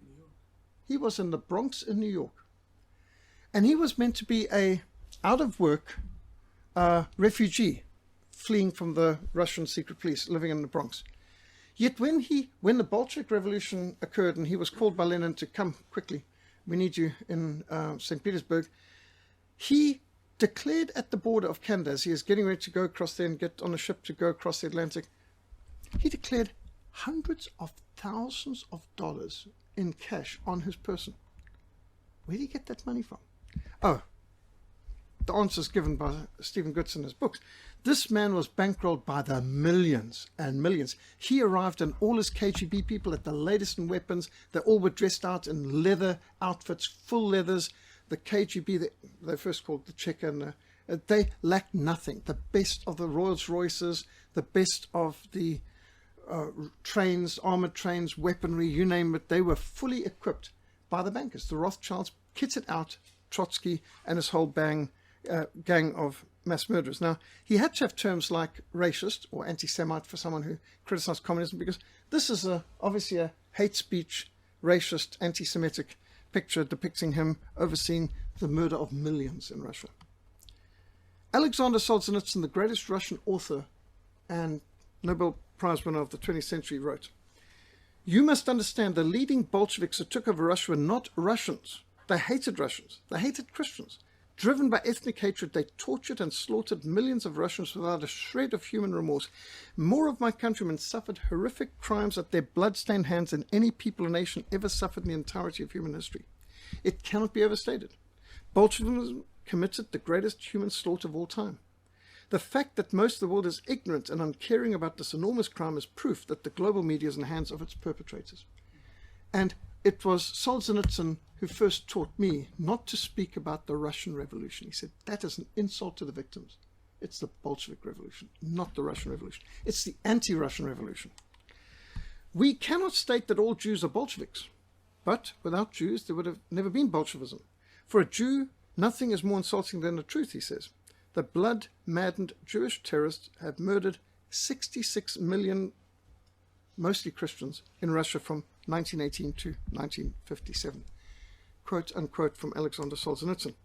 New York. He was in the Bronx in New York. And he was meant to be a out-of-work refugee fleeing from the Russian secret police, living in the Bronx. Yet when the Bolshevik Revolution occurred and he was called by Lenin to come quickly, we need you in St. Petersburg, he declared at the border of Canada, as he is getting ready to go across there and get on a ship to go across the Atlantic, he declared hundreds of thousands of dollars in cash on his person. Where did he get that money from? Oh, the answer is given by Stephen Goodson in his books. This man was bankrolled by the millions and millions. He arrived and all his KGB people at the latest in weapons. They all were dressed out in leather outfits, full leathers. The KGB, they first called the Checker, and they lacked nothing. The best of the Rolls Royces, the best of the trains, armored trains, weaponry, you name it. They were fully equipped by the bankers. The Rothschilds kitted out Trotsky and his whole gang of mass murderers. Now, he had to have terms like racist or anti-Semite for someone who criticized communism, because this is obviously a hate speech, racist, anti-Semitic picture depicting him overseeing the murder of millions in Russia. Alexander Solzhenitsyn, the greatest Russian author and Nobel Prize winner of the 20th century, wrote, "You must understand the leading Bolsheviks who took over Russia were not Russians. They hated Russians. They hated Christians. Driven by ethnic hatred, they tortured and slaughtered millions of Russians without a shred of human remorse. More of my countrymen suffered horrific crimes at their blood-stained hands than any people or nation ever suffered in the entirety of human history. It cannot be overstated. Bolshevism committed the greatest human slaughter of all time. The fact that most of the world is ignorant and uncaring about this enormous crime is proof that the global media is in the hands of its perpetrators." And it was Solzhenitsyn who first taught me not to speak about the Russian Revolution. He said, that is an insult to the victims. It's the Bolshevik Revolution, not the Russian Revolution. It's the anti-Russian Revolution. We cannot state that all Jews are Bolsheviks, but without Jews there would have never been Bolshevism. For a Jew, nothing is more insulting than the truth, he says. The blood-maddened Jewish terrorists have murdered 66 million, mostly Christians, in Russia from 1918 to 1957. Quote unquote from Alexander Solzhenitsyn.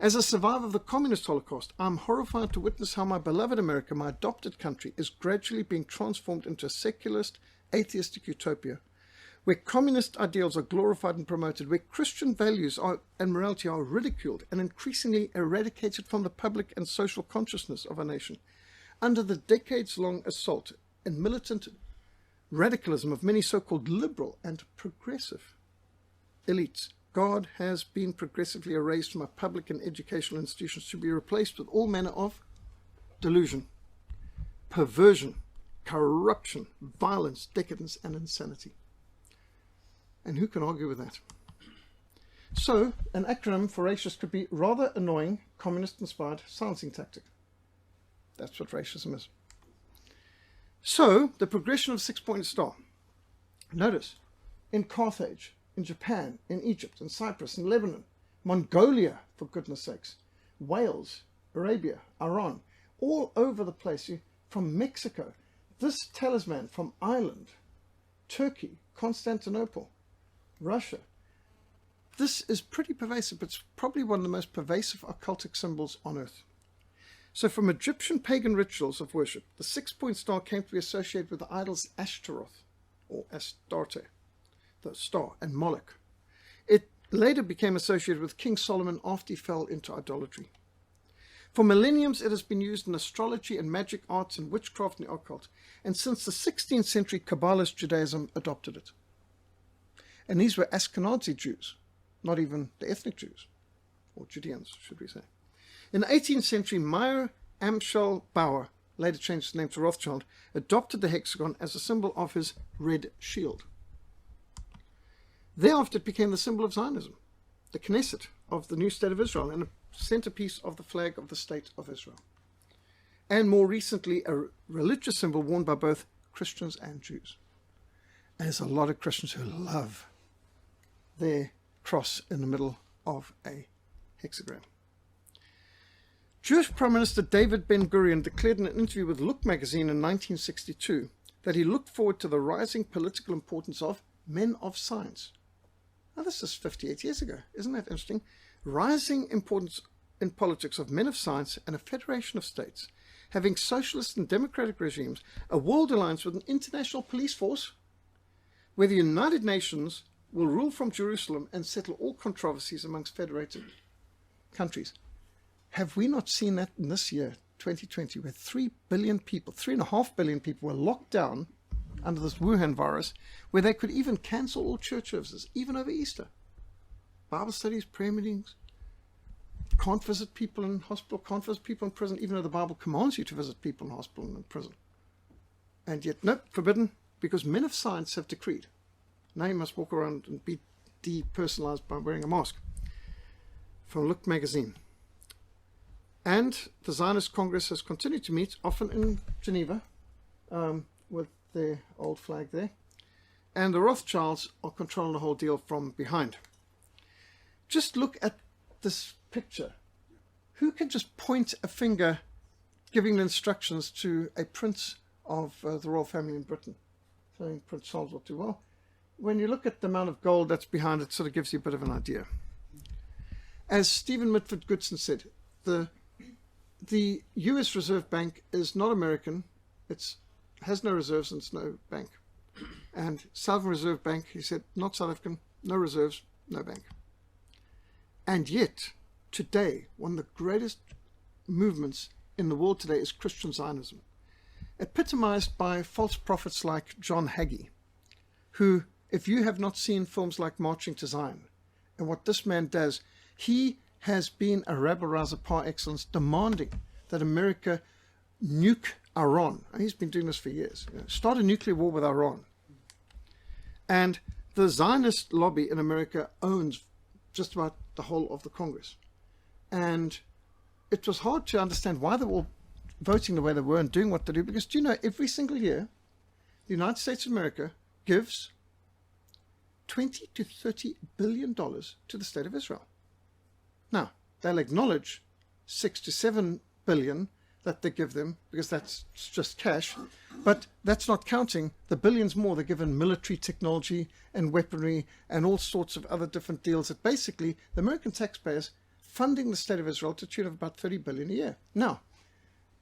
"As a survivor of the communist Holocaust, I'm horrified to witness how my beloved America, my adopted country, is gradually being transformed into a secularist, atheistic utopia, where communist ideals are glorified and promoted, where Christian values and morality are ridiculed and increasingly eradicated from the public and social consciousness of our nation. Under the decades-long assault and militant radicalism of many so-called liberal and progressive elites, God has been progressively erased from our public and educational institutions to be replaced with all manner of delusion, perversion, corruption, violence, decadence, and insanity." And who can argue with that? So, an acronym for racists could be rather annoying, communist-inspired silencing tactic. That's what racism is. So, the progression of six-pointed star. Notice, in Carthage, in Japan, in Egypt, in Cyprus, in Lebanon, Mongolia, for goodness sakes, Wales, Arabia, Iran, all over the place, from Mexico, this talisman from Ireland, Turkey, Constantinople, Russia. This is pretty pervasive. It's probably one of the most pervasive occultic symbols on earth. So from Egyptian pagan rituals of worship, the six-point star came to be associated with the idols Ashtaroth, or Astarte, the star, and Moloch. It later became associated with King Solomon after he fell into idolatry. For millenniums, it has been used in astrology and magic arts and witchcraft and the occult, and since the 16th century, Kabbalist Judaism adopted it. And these were Ashkenazi Jews, not even the ethnic Jews, or Judeans, should we say. In the 18th century, Meyer Amschel Bauer, later changed his name to Rothschild, adopted the hexagon as a symbol of his red shield. Thereafter, it became the symbol of Zionism, the Knesset of the new state of Israel, and a centerpiece of the flag of the state of Israel. And more recently, a religious symbol worn by both Christians and Jews. And there's a lot of Christians who love their cross in the middle of a hexagram. Jewish Prime Minister David Ben-Gurion declared in an interview with Look magazine in 1962 that he looked forward to the rising political importance of men of science. Now this is 58 years ago. Isn't that interesting? Rising importance in politics of men of science and a federation of states, having socialist and democratic regimes, a world alliance with an international police force, where the United Nations will rule from Jerusalem and settle all controversies amongst federated countries. Have we not seen that in this year, 2020, where 3 billion people, 3.5 billion people were locked down under this Wuhan virus, where they could even cancel all church services, even over Easter? Bible studies, prayer meetings, can't visit people in hospital, can't visit people in prison, even though the Bible commands you to visit people in hospital and in prison. And yet, nope, forbidden, because men of science have decreed. Now you must walk around and be depersonalized by wearing a mask. From Look magazine. And the Zionist Congress has continued to meet, often in Geneva, with their old flag there. And the Rothschilds are controlling the whole deal from behind. Just look at this picture. Who can just point a finger giving the instructions to a prince of the royal family in Britain? Saying Prince Charles will do well. When you look at the amount of gold that's behind it, sort of gives you a bit of an idea. As Stephen Mitford Goodson said, the US Reserve Bank is not American, it's has no reserves and it's no bank. And Southern Reserve Bank, he said, not South African, no reserves, no bank. And yet, today, one of the greatest movements in the world today is Christian Zionism, epitomized by false prophets like John Hagee, who, if you have not seen films like Marching to Zion, and what this man does, he has been a rabble-rouser par excellence, demanding that America nuke Iran. And he's been doing this for years. Start a nuclear war with Iran. And the Zionist lobby in America owns just about the whole of the Congress. And it was hard to understand why they were all voting the way they were and doing what they do, because do you know, every single year, the United States of America gives $20 to $30 billion to the State of Israel. Now, they'll acknowledge 6 to 7 billion that they give them, because that's just cash, but that's not counting the billions more they give in military technology and weaponry and all sorts of other different deals that basically the American taxpayers funding the State of Israel to the tune of about 30 billion a year. Now,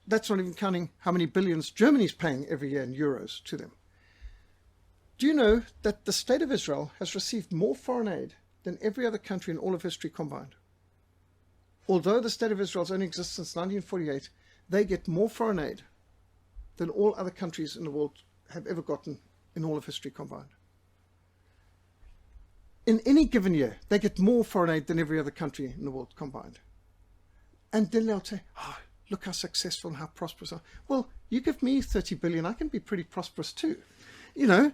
that's not even counting how many billions Germany's paying every year in euros to them. Do you know that the State of Israel has received more foreign aid than every other country in all of history combined? Although the State of Israel's only existed since 1948, they get more foreign aid than all other countries in the world have ever gotten in all of history combined. In any given year, they get more foreign aid than every other country in the world combined. And then they'll say, oh, look how successful and how prosperous I am. Well, you give me 30 billion, I can be pretty prosperous too. You know,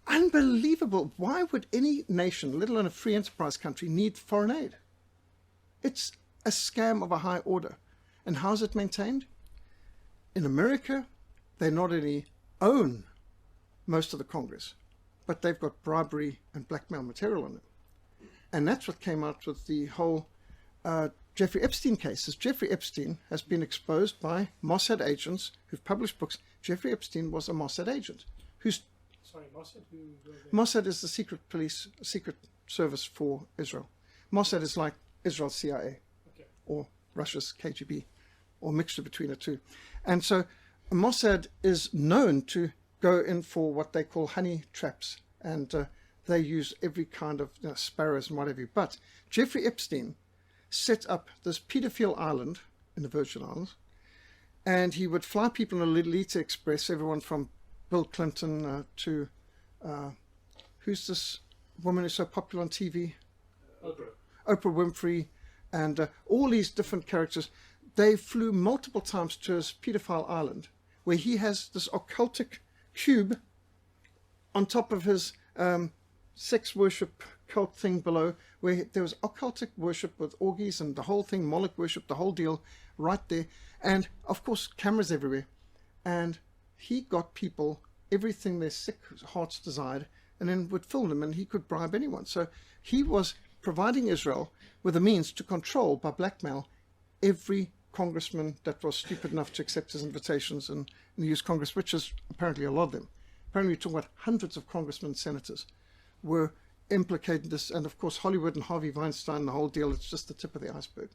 unbelievable. Why would any nation, let alone a free enterprise country, need foreign aid? It's a scam of a high order. And how is it maintained? In America, they not only own most of the Congress, but they've got bribery and blackmail material on it. And that's what came out with the whole Jeffrey Epstein case. As Jeffrey Epstein has been exposed by Mossad agents who've published books. Jeffrey Epstein was a Mossad agent. Sorry, Mossad? Mossad is the secret police, secret service for Israel. Mossad is like Israel's CIA, Okay. or Russia's KGB, or mixture between the two. And so Mossad is known to go in for what they call honey traps, and they use every kind of sparrows and whatever. But Jeffrey Epstein set up this pedophile island in the Virgin Islands, and he would fly people in a Lolita Express, everyone from Bill Clinton to who's this woman who's so popular on TV? Oprah Winfrey, and all these different characters. They flew multiple times to his pedophile island, where he has this occultic cube on top of his sex worship cult thing below, where there was occultic worship with orgies and the whole thing, Moloch worship, the whole deal right there. And of course, cameras everywhere. And he got people everything their sick hearts desired, and then would film them, and he could bribe anyone. So he was providing Israel with a means to control, by blackmail, every congressman that was stupid enough to accept his invitations and use Congress, which is apparently a lot of them. Apparently we're talking about hundreds of congressmen and senators were implicated in this, and of course Hollywood and Harvey Weinstein, the whole deal, it's just the tip of the iceberg.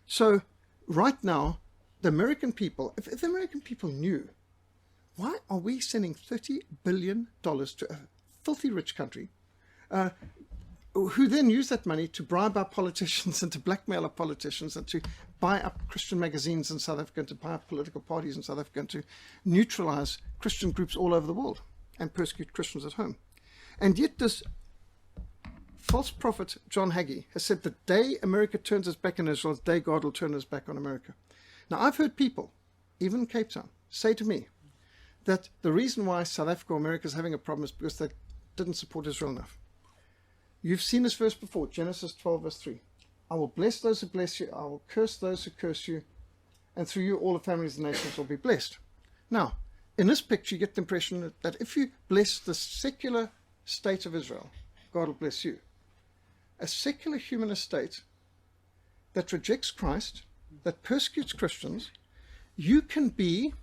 So right now, the American people, if the American people knew, why are we sending $30 billion to a filthy rich country, who then use that money to bribe our politicians and to blackmail our politicians and to buy up Christian magazines in South Africa, and to buy up political parties in South Africa, and to neutralize Christian groups all over the world and persecute Christians at home. And yet this false prophet, John Hagee, has said the day America turns its back on Israel, the day God will turn his back on America. Now, I've heard people, even in Cape Town, say to me that the reason why South Africa or America is having a problem is because they didn't support Israel enough. You've seen this verse before, Genesis 12, verse 3. I will bless those who bless you, I will curse those who curse you, and through you all the families of the nations will be blessed. Now, in this picture, you get the impression that if you bless the secular state of Israel, God will bless you. A secular humanist state that rejects Christ, that persecutes Christians, you can be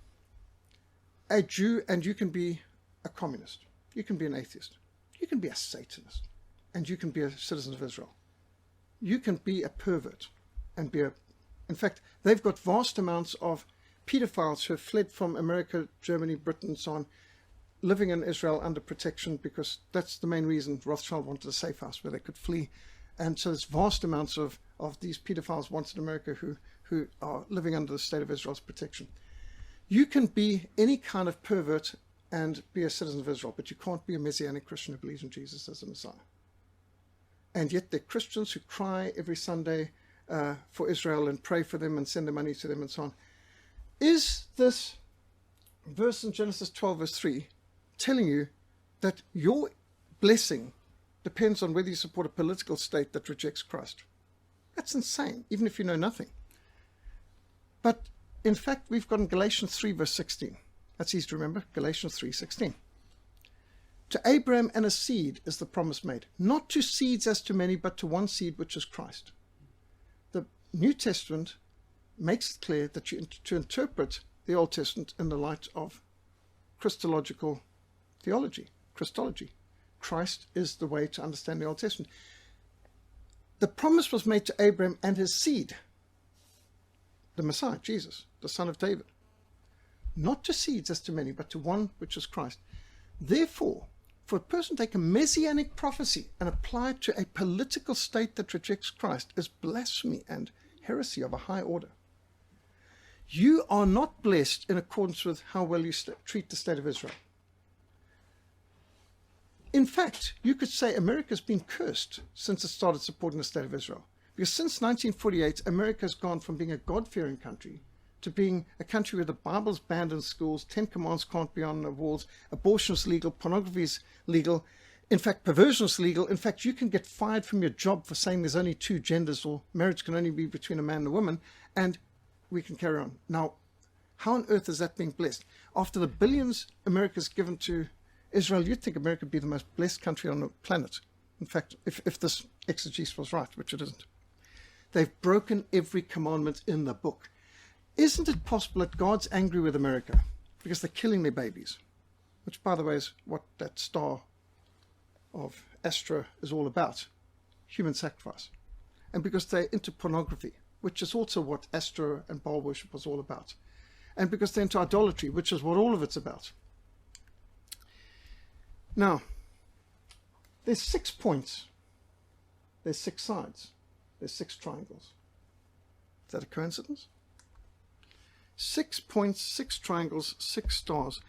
a Jew and you can be a communist. You can be an atheist. You can be a Satanist. And you can be a citizen of Israel. You can be a pervert and be a... In fact, they've got vast amounts of pedophiles who have fled from America, Germany, Britain, and so on, living in Israel under protection, because that's the main reason Rothschild wanted a safe house where they could flee. And so there's vast amounts of these pedophiles wanted in America who are living under the state of Israel's protection. You can be any kind of pervert and be a citizen of Israel, but you can't be a Messianic Christian who believes in Jesus as the Messiah. And yet they're Christians who cry every Sunday for Israel and pray for them and send their money to them and so on. Is this verse in Genesis 12 verse 3 telling you that your blessing depends on whether you support a political state that rejects Christ? That's insane, even if you know nothing. But in fact, we've got in Galatians 3 verse 16. That's easy to remember, Galatians 3:16. To Abraham and a seed is the promise made, not to seeds as to many, but to one seed, which is Christ. The New Testament makes it clear that to interpret the Old Testament in the light of Christological theology, Christology. Christ is the way to understand the Old Testament. The promise was made to Abraham and his seed, the Messiah, Jesus, the son of David. Not to seeds as to many, but to one, which is Christ. Therefore, for a person to take a messianic prophecy and apply it to a political state that rejects Christ is blasphemy and heresy of a high order. You are not blessed in accordance with how well you treat the state of Israel. In fact, you could say America's been cursed since it started supporting the state of Israel. Because since 1948, America has gone from being a God-fearing country to being a country where the Bible's banned in schools, 10 Commands can't be on the walls, abortion is legal, pornography is legal, in fact, perversion is legal. In fact, you can get fired from your job for saying there's only two genders or marriage can only be between a man and a woman, and we can carry on. Now, how on earth is that being blessed? After the billions America's given to Israel, you'd think America would be the most blessed country on the planet. In fact, if this exegesis was right, which it isn't. They've broken every commandment in the book. Isn't it possible that God's angry with America because they're killing their babies? Which, by the way, is what that star of Astra is all about. Human sacrifice. And because they're into pornography, which is also what Astra and Baal worship was all about. And because they're into idolatry, which is what all of it's about. Now, there's 6 points. There's 6 sides. There's 6 triangles. Is that a coincidence? 6 points, 6 triangles, 6 stars.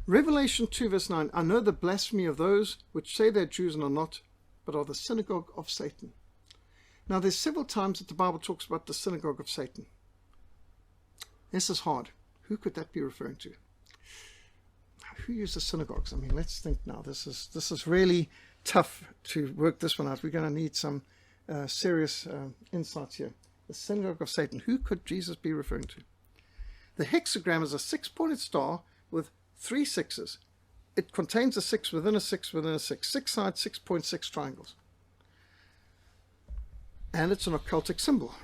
Revelation 2 verse 9. I know the blasphemy of those which say they're Jews and are not, but are the synagogue of Satan. Now there's several times that the Bible talks about the synagogue of Satan. This is hard. Who could that be referring to? Who uses synagogues? I mean, let's think now. This is really tough to work this one out. We're going to need some serious insights here. The synagogue of Satan. Who could Jesus be referring to? The hexagram is a 6-pointed star with 3 sixes. It contains a 6 within a 6 within a 6. 6 sides, 6.6 triangles. And it's an occultic symbol.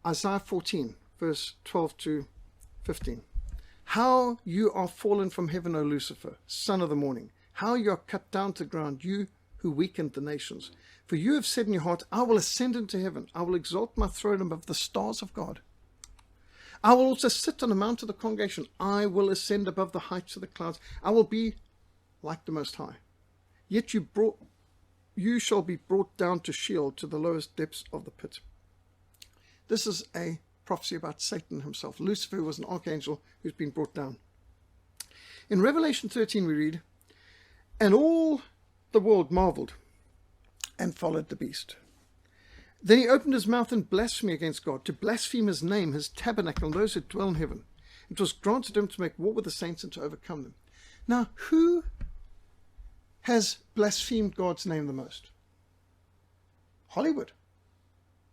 Isaiah 14, verse 12 to 15. How you are fallen from heaven, O Lucifer, son of the morning. How you are cut down to the ground, you who weakened the nations. For you have said in your heart, I will ascend into heaven. I will exalt my throne above the stars of God. I will also sit on the mount of the congregation. I will ascend above the heights of the clouds. I will be like the Most High. Yet you shall be brought down to Sheol, to the lowest depths of the pit. This is a prophecy about Satan himself. Lucifer was an archangel who's been brought down. In Revelation 13 we read, and all the world marveled and followed the beast. Then he opened his mouth in blasphemy against God, to blaspheme his name, his tabernacle, and those who dwell in heaven. It was granted him to make war with the saints and to overcome them. Now, who has blasphemed God's name the most? Hollywood.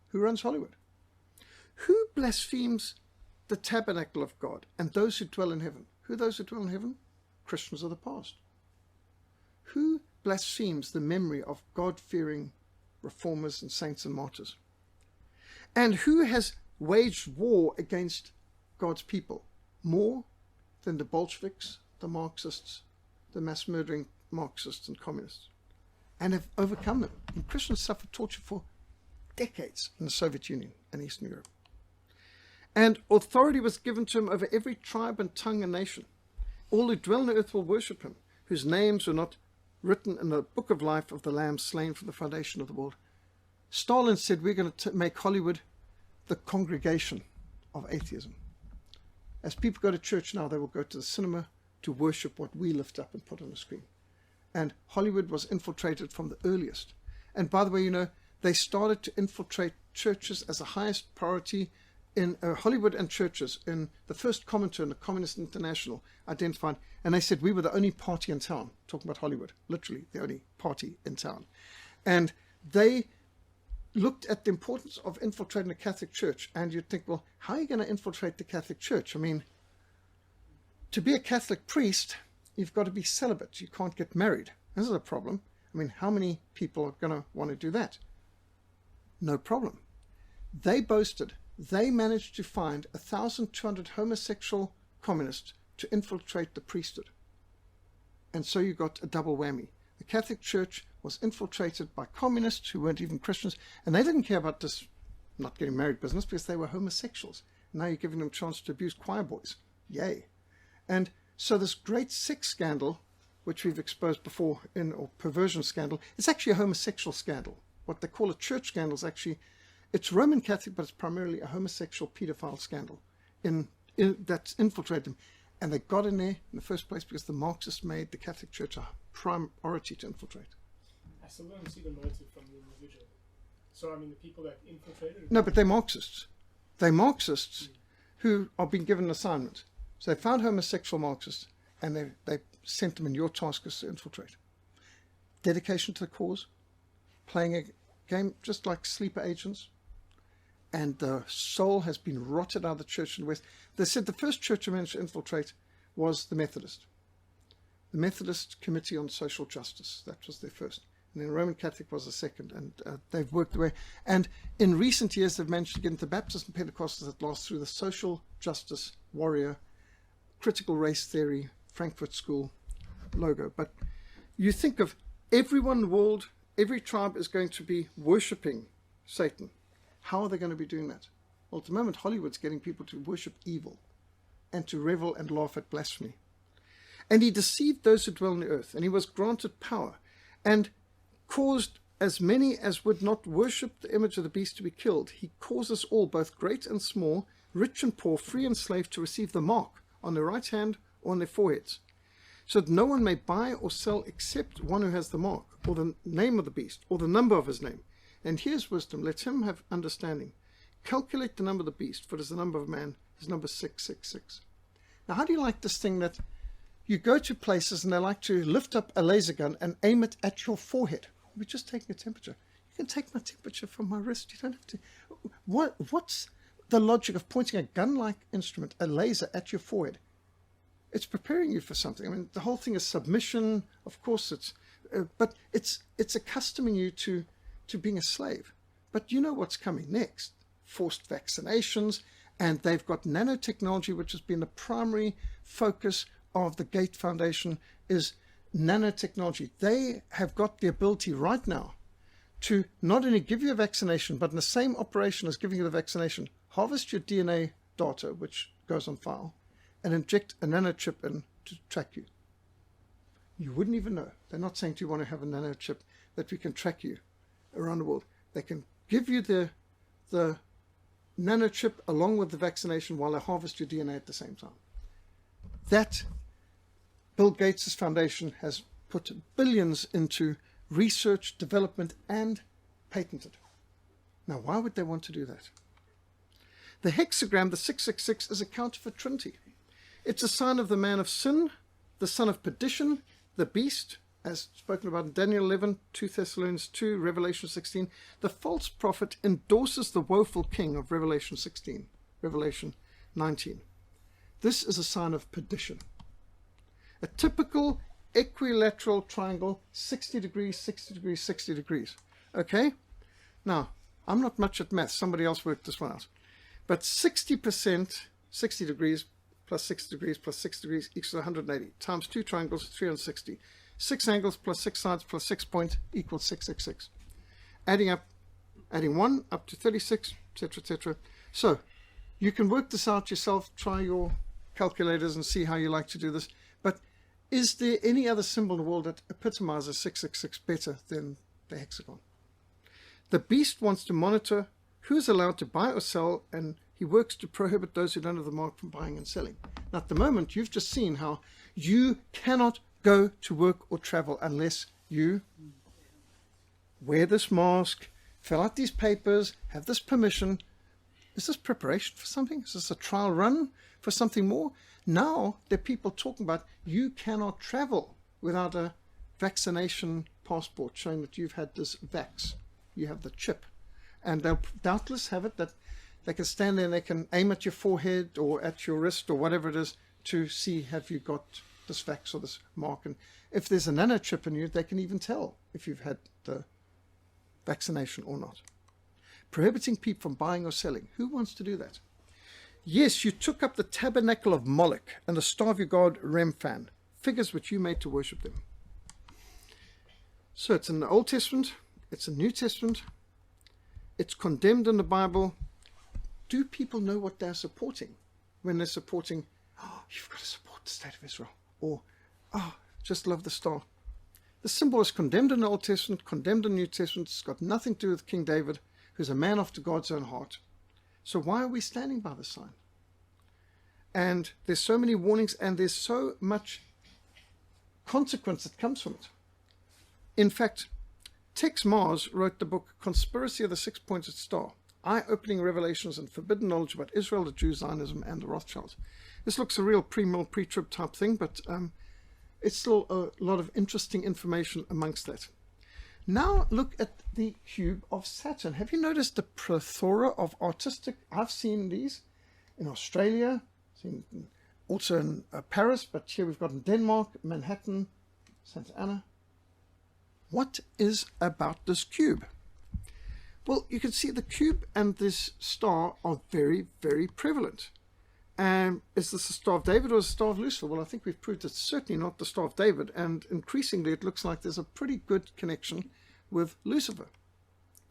Who runs Hollywood? Who blasphemes the tabernacle of God and those who dwell in heaven? Who are those who dwell in heaven? Christians of the past. Who blasphemes the memory of God-fearing reformers and saints and martyrs? And who has waged war against God's people more than the Bolsheviks, the Marxists, the mass murdering Marxists and communists, and have overcome them? And Christians suffered torture for decades in the Soviet Union and Eastern Europe. And authority was given to him over every tribe and tongue and nation. All who dwell on the earth will worship him, whose names were not written in the book of life of the Lamb slain from the foundation of the world. Stalin said, we're going to make Hollywood the congregation of atheism. As people go to church now, they will go to the cinema to worship what we lift up and put on the screen. And Hollywood was infiltrated from the earliest. And by the way, they started to infiltrate churches as the highest priority in Hollywood and churches. In the first commenter in the Communist International identified, and they said we were the only party in town, talking about Hollywood, literally the only party in town. And they looked at the importance of infiltrating the Catholic Church, and you'd think, well, how are you going to infiltrate the Catholic Church? I mean, to be a Catholic priest, you've got to be celibate. You can't get married. This is a problem. I mean, how many people are going to want to do that? No problem. They boasted they managed to find 1,200 homosexual communists to infiltrate the priesthood. And so you got a double whammy. The Catholic Church was infiltrated by communists who weren't even Christians, and they didn't care about this not getting married business because they were homosexuals. Now you're giving them a chance to abuse choir boys. Yay. And so this great sex scandal, which we've exposed before or perversion scandal, it's actually a homosexual scandal. What they call a church scandal is actually, it's Roman Catholic, but it's primarily a homosexual pedophile scandal that's infiltrated them. And they got in there in the first place because the Marxists made the Catholic Church a priority to infiltrate. I still don't see the motive from the individual. So, I mean, the people that infiltrated... No, but they're Marxists. They're Marxists who are being given an assignment. So they found homosexual Marxists, and they sent them in, your task is to infiltrate. Dedication to the cause, playing a game just like sleeper agents, and the soul has been rotted out of the church in the West. They said the first church who managed to infiltrate was the Methodist. The Methodist Committee on Social Justice, that was their first. And then Roman Catholic was the second, and they've worked their way. And in recent years, they've managed to get into Baptist and Pentecostals at last through the social justice warrior, critical race theory, Frankfurt School logo. But you think of everyone in the world, every tribe is going to be worshipping Satan. How are they going to be doing that? Well, at the moment, Hollywood's getting people to worship evil and to revel and laugh at blasphemy. And he deceived those who dwell on the earth, and he was granted power, and caused as many as would not worship the image of the beast to be killed. He caused us all, both great and small, rich and poor, free and slave, to receive the mark on their right hand or on their foreheads, so that no one may buy or sell except one who has the mark, or the name of the beast, or the number of his name. And here's wisdom, let him have understanding. Calculate the number of the beast, for it is the number of man, his number 666. Now, how do you like this thing that you go to places and they like to lift up a laser gun and aim it at your forehead? We're just taking a temperature. You can take my temperature from my wrist. You don't have to. What's the logic of pointing a gun-like instrument, a laser, at your forehead? It's preparing you for something. I mean, the whole thing is submission. Of course, but it's accustoming you to being a slave. But you know what's coming next? Forced vaccinations, and they've got nanotechnology, which has been the primary focus of the Gates Foundation, is nanotechnology. They have got the ability right now to not only give you a vaccination, but in the same operation as giving you the vaccination, harvest your DNA data, which goes on file, and inject a nanochip in to track you. You wouldn't even know. They're not saying, do you want to have a nanochip that we can track you around the world? They can give you the nanochip along with the vaccination while they harvest your DNA at the same time. That Bill Gates' foundation has put billions into research, development, and patented. Now, why would they want to do that? The hexagram, the 666, is a counterfeit trinity. It's a sign of the man of sin, the son of perdition, the beast, as spoken about in Daniel 11, 2 Thessalonians 2, Revelation 16. The false prophet endorses the woeful king of Revelation 16, Revelation 19. This is a sign of perdition. A typical equilateral triangle, 60 degrees, 60 degrees, 60 degrees. Okay? Now, I'm not much at math. Somebody else worked this one out. But 60%, 60 degrees plus 60 degrees plus 6 degrees equals 180. Times 2 triangles, 360. 6 angles plus 6 sides plus 6 points equals 666. Adding 1 up to 36, etc., etc. So You can work this out yourself, try your calculators and see how you like to do this. But is there any other symbol in the world that epitomizes 666 better than the hexagon? The beast wants to monitor who is allowed to buy or sell, and he works to prohibit those who don't have the mark from buying and selling. Now, at the moment, you've just seen how you cannot go to work or travel unless you wear this mask, fill out these papers, have this permission. Is this preparation for something? Is this a trial run for something more? Now there are people talking about you cannot travel without a vaccination passport showing that you've had this vax. You have the chip. And they'll doubtless have it that they can stand there and they can aim at your forehead or at your wrist or whatever it is to see have you got this vax or this mark. And if there's a nanochip in you, they can even tell if you've had the vaccination or not. Prohibiting people from buying or selling. Who wants to do that? Yes, you took up the tabernacle of Moloch and the star of your god Remphan, figures which you made to worship them. So it's in the Old Testament, it's in the New Testament, it's condemned in the Bible. Do people know what they're supporting when they're supporting, oh, you've got to support the state of Israel, or, oh, just love the star? The symbol is condemned in the Old Testament, condemned in the New Testament. It's got nothing to do with King David, who's a man after God's own heart. So why are we standing by the sign? And there's so many warnings and there's so much consequence that comes from it. In fact, Tex Mars wrote the book Conspiracy of the Six-Pointed Star, Eye-Opening Revelations and Forbidden Knowledge about Israel, the Jews, Zionism, and the Rothschilds. This looks a real pre-mill, pre-trib type thing, but it's still a lot of interesting information amongst that. Now look at the cube of Saturn. Have you noticed the plethora of artistic? I've seen these in Australia, seen also in Paris, but here we've got in Denmark, Manhattan, Santa Ana. What is about this cube? Well, you can see the cube and this star are very, very prevalent. Is this the Star of David or the Star of Lucifer? Well, I think we've proved it's certainly not the Star of David, and increasingly it looks like there's a pretty good connection with Lucifer,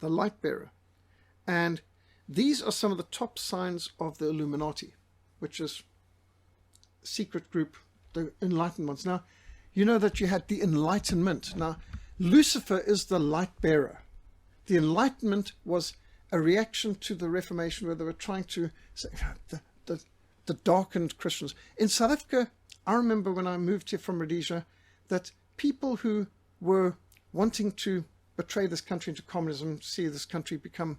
the light bearer. And these are some of the top signs of the Illuminati, which is a secret group, the enlightened ones. Now, you know that you had the Enlightenment. Now, Lucifer is the light bearer. The Enlightenment was a reaction to the Reformation, where they were trying to say, the darkened Christians. In South Africa, I remember when I moved here from Rhodesia, that people who were wanting to betray this country into communism, see this country become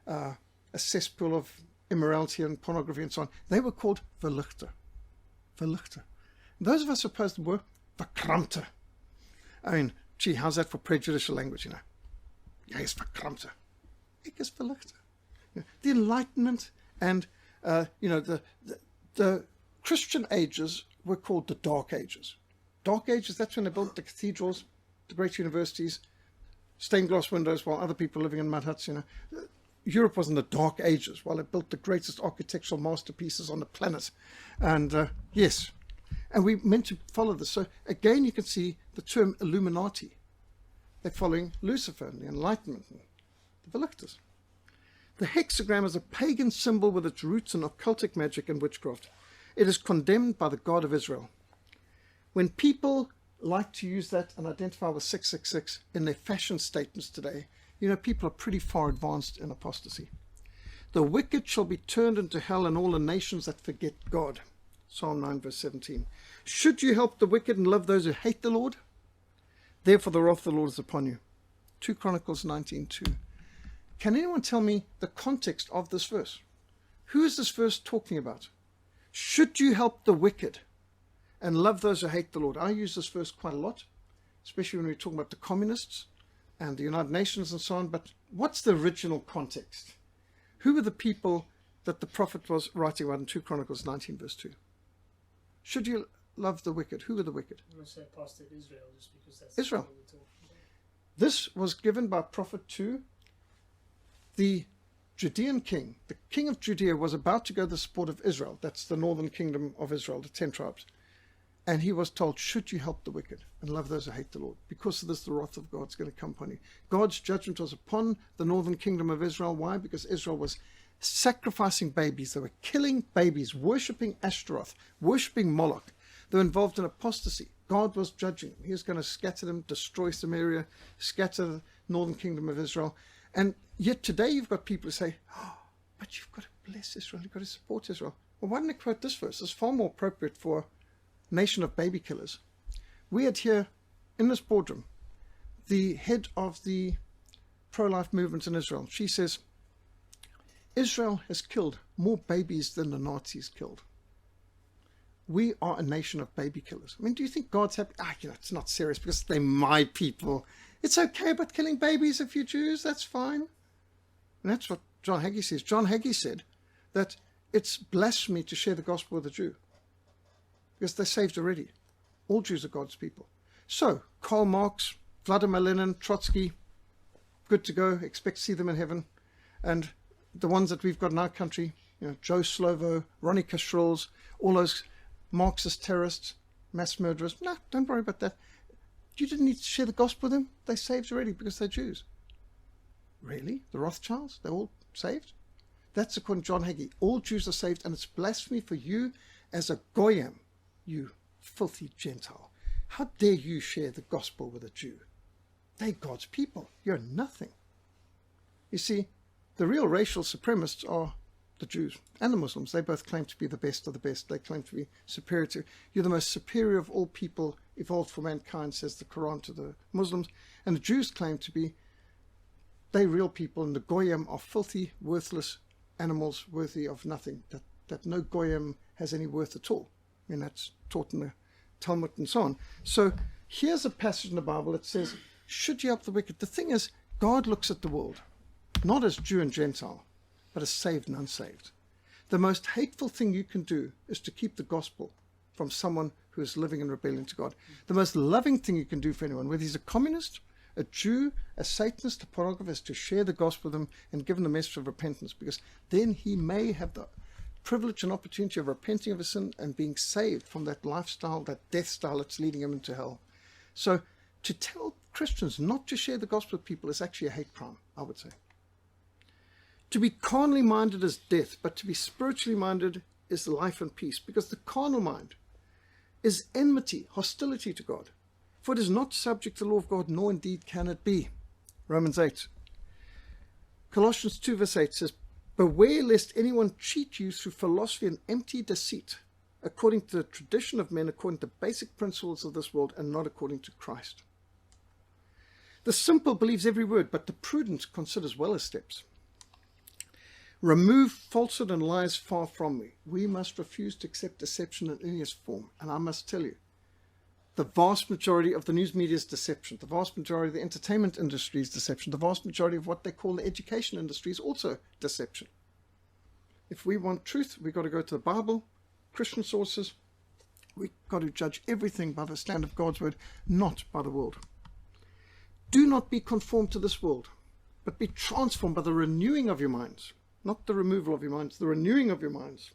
a cesspool of immorality and pornography and so on, they were called verlichter. Verlichter. Those of us opposed were verkrampte. I mean, gee, how's that for prejudicial language, you know? Ja, is verkrampte. Ik is verlichter. The Enlightenment and the Christian ages were called the Dark Ages. Dark Ages, that's when they built the cathedrals, the great universities, stained glass windows while other people living in mud huts, you know. Europe was in the Dark Ages while they built the greatest architectural masterpieces on the planet. And yes, and we meant to follow this. So again, you can see the term Illuminati. They're following Lucifer and the Enlightenment and the Verlichters. The hexagram is a pagan symbol with its roots in occultic magic and witchcraft. It is condemned by the God of Israel. When people like to use that and identify with 666 in their fashion statements today, you know, people are pretty far advanced in apostasy. The wicked shall be turned into hell, and all the nations that forget God. Psalm 9 verse 17. Should you help the wicked and love those who hate the Lord? Therefore the wrath of the Lord is upon you. 2 Chronicles 19:2. Can anyone tell me the context of this verse? Who is this verse talking about? Should you help the wicked and love those who hate the Lord? I use this verse quite a lot, especially when we're talking about the communists and the United Nations and so on. But what's the original context? Who were the people that the prophet was writing about in 2 Chronicles 19 verse 2? Should you love the wicked? Who were the wicked? I'm going to say apostate Israel, just because that's Israel. what we're talking about. This was given by prophet to the Judean king. The king of Judea was about to go to the support of Israel. That's the northern kingdom of Israel, the 10 tribes. And he was told, should you help the wicked and love those who hate the Lord? Because of this, the wrath of God is going to come upon you. God's judgment was upon the northern kingdom of Israel. Why? Because Israel was sacrificing babies. They were killing babies, worshipping Ashtaroth, worshipping Moloch. They were involved in apostasy. God was judging them. He was going to scatter them, destroy Samaria, scatter the northern kingdom of Israel. And yet today you've got people who say, oh, but you've got to bless Israel, you've got to support Israel. Well, why don't I quote this verse? It's far more appropriate for a nation of baby killers. We had here in this boardroom the head of the pro-life movement in Israel. She says, Israel has killed more babies than the Nazis killed. We are a nation of baby killers. I mean, do you think God's happy? It's not serious because they're my people. It's okay about killing babies if you're Jews, that's fine. And that's what John Hagee says. John Hagee said that it's blasphemy to share the gospel with a Jew because they're saved already. All Jews are God's people. So, Karl Marx, Vladimir Lenin, Trotsky, good to go, expect to see them in heaven. And the ones that we've got in our country, Joe Slovo, Ronnie Kashrils, all those Marxist terrorists, mass murderers, no, don't worry about that. You didn't need to share the gospel with them. They're saved already because they're Jews. Really? The Rothschilds? They're all saved? That's according to John Hagee. All Jews are saved, and it's blasphemy for you as a goyim, you filthy Gentile. How dare you share the gospel with a Jew? They're God's people. You're nothing. You see, the real racial supremacists are the Jews and the Muslims. They both claim to be the best of the best. They claim to be superior to. You're the most superior of all people evolved for mankind, says the Quran to the Muslims. And the Jews claim to be they real people, and the goyim are filthy, worthless animals worthy of nothing, that no goyim has any worth at all. I mean, that's taught in the Talmud and so on. So here's a passage in the Bible that says, should you help the wicked? The thing is, God looks at the world not as Jew and Gentile, but as saved and unsaved. The most hateful thing you can do is to keep the gospel from someone who is living in rebellion to God. The most loving thing you can do for anyone, whether he's a communist, a Jew, a Satanist, a pornographer, is to share the gospel with them and give him the message of repentance, because then he may have the privilege and opportunity of repenting of his sin and being saved from that lifestyle, that death style that's leading him into hell. So to tell Christians not to share the gospel with people is actually a hate crime, I would say. To be carnally minded is death, but to be spiritually minded is life and peace, because the carnal mind is enmity, hostility to God. For it is not subject to the law of God, nor indeed can it be. Romans 8. Colossians 2 verse 8 says, beware lest anyone cheat you through philosophy and empty deceit, according to the tradition of men, according to basic principles of this world, and not according to Christ. The simple believes every word, but the prudent considers well his steps. Remove falsehood and lies far from me. We must refuse to accept deception in any form. And I must tell you, the vast majority of the news media is deception. The vast majority of the entertainment industry is deception. The vast majority of what they call the education industry is also deception. If we want truth, we've got to go to the Bible, Christian sources. We've got to judge everything by the standard of God's word, not by the world. Do not be conformed to this world, but be transformed by the renewing of your minds. Not the removal of your minds, the renewing of your minds,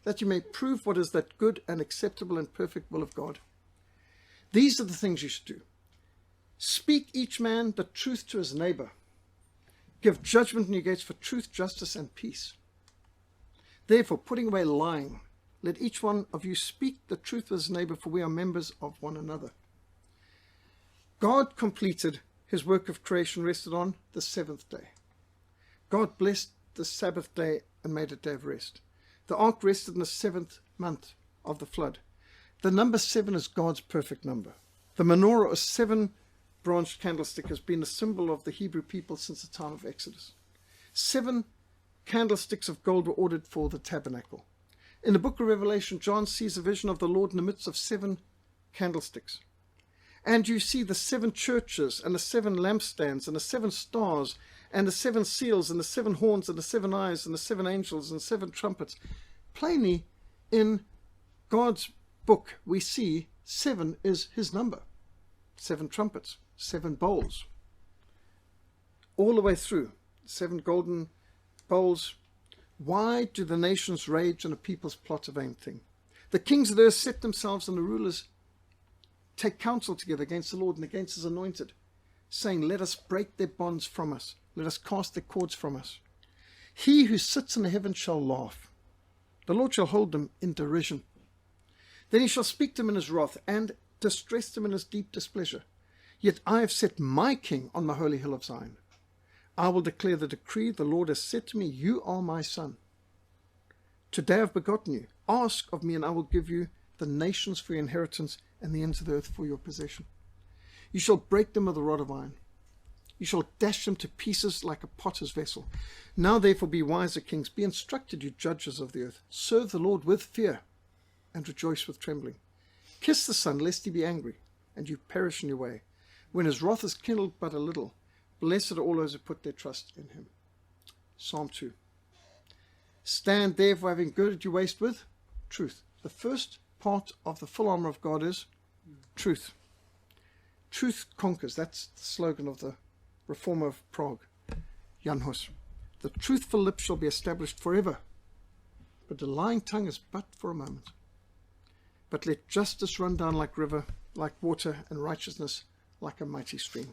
that you may prove what is that good and acceptable and perfect will of God. These are the things you should do. Speak each man the truth to his neighbor. Give judgment in your gates for truth, justice, and peace. Therefore, putting away lying, let each one of you speak the truth with his neighbor, for we are members of one another. God completed his work of creation, rested on the seventh day. God blessed the Sabbath day and made it a day of rest. The ark rested in the 7th month of the flood. The number 7 is God's perfect number. The menorah, a 7-branched candlestick, has been a symbol of the Hebrew people since the time of Exodus. 7 candlesticks of gold were ordered for the tabernacle. In the book of Revelation, John sees a vision of the Lord in the midst of 7 candlesticks. And you see the 7 churches and the 7 lampstands and the 7 stars and the 7 seals and the 7 horns and the 7 eyes and the 7 angels and 7 trumpets. Plainly, in God's book, we see 7 is his number. 7 trumpets, 7 bowls. All the way through, 7 golden bowls. Why do the nations rage and the peoples plot a vain thing? The kings of the earth set themselves, and the rulers take counsel together against the Lord and against his anointed, saying, let us break their bonds from us. Let us cast their cords from us. He who sits in the heavens shall laugh. The Lord shall hold them in derision. Then he shall speak to them in his wrath, and distress them in his deep displeasure. Yet I have set my king on my holy hill of Zion. I will declare the decree. The Lord has said to me, you are my son. Today I have begotten you. Ask of me, and I will give you the nations for your inheritance, and the ends of the earth for your possession. You shall break them with a rod of iron. You shall dash them to pieces like a potter's vessel. Now therefore be wiser, kings. Be instructed, you judges of the earth. Serve the Lord with fear, and rejoice with trembling. Kiss the Son, lest he be angry, and you perish in your way. When his wrath is kindled but a little, blessed are all those who put their trust in him. Psalm 2. Stand therefore, having girded your waist with truth. The first part of the full armor of God is truth. Truth conquers. That's the slogan of the Reformer of Prague, Jan Hus. The truthful lips shall be established forever, but the lying tongue is but for a moment. But let justice run down like river, like water, and righteousness like a mighty stream.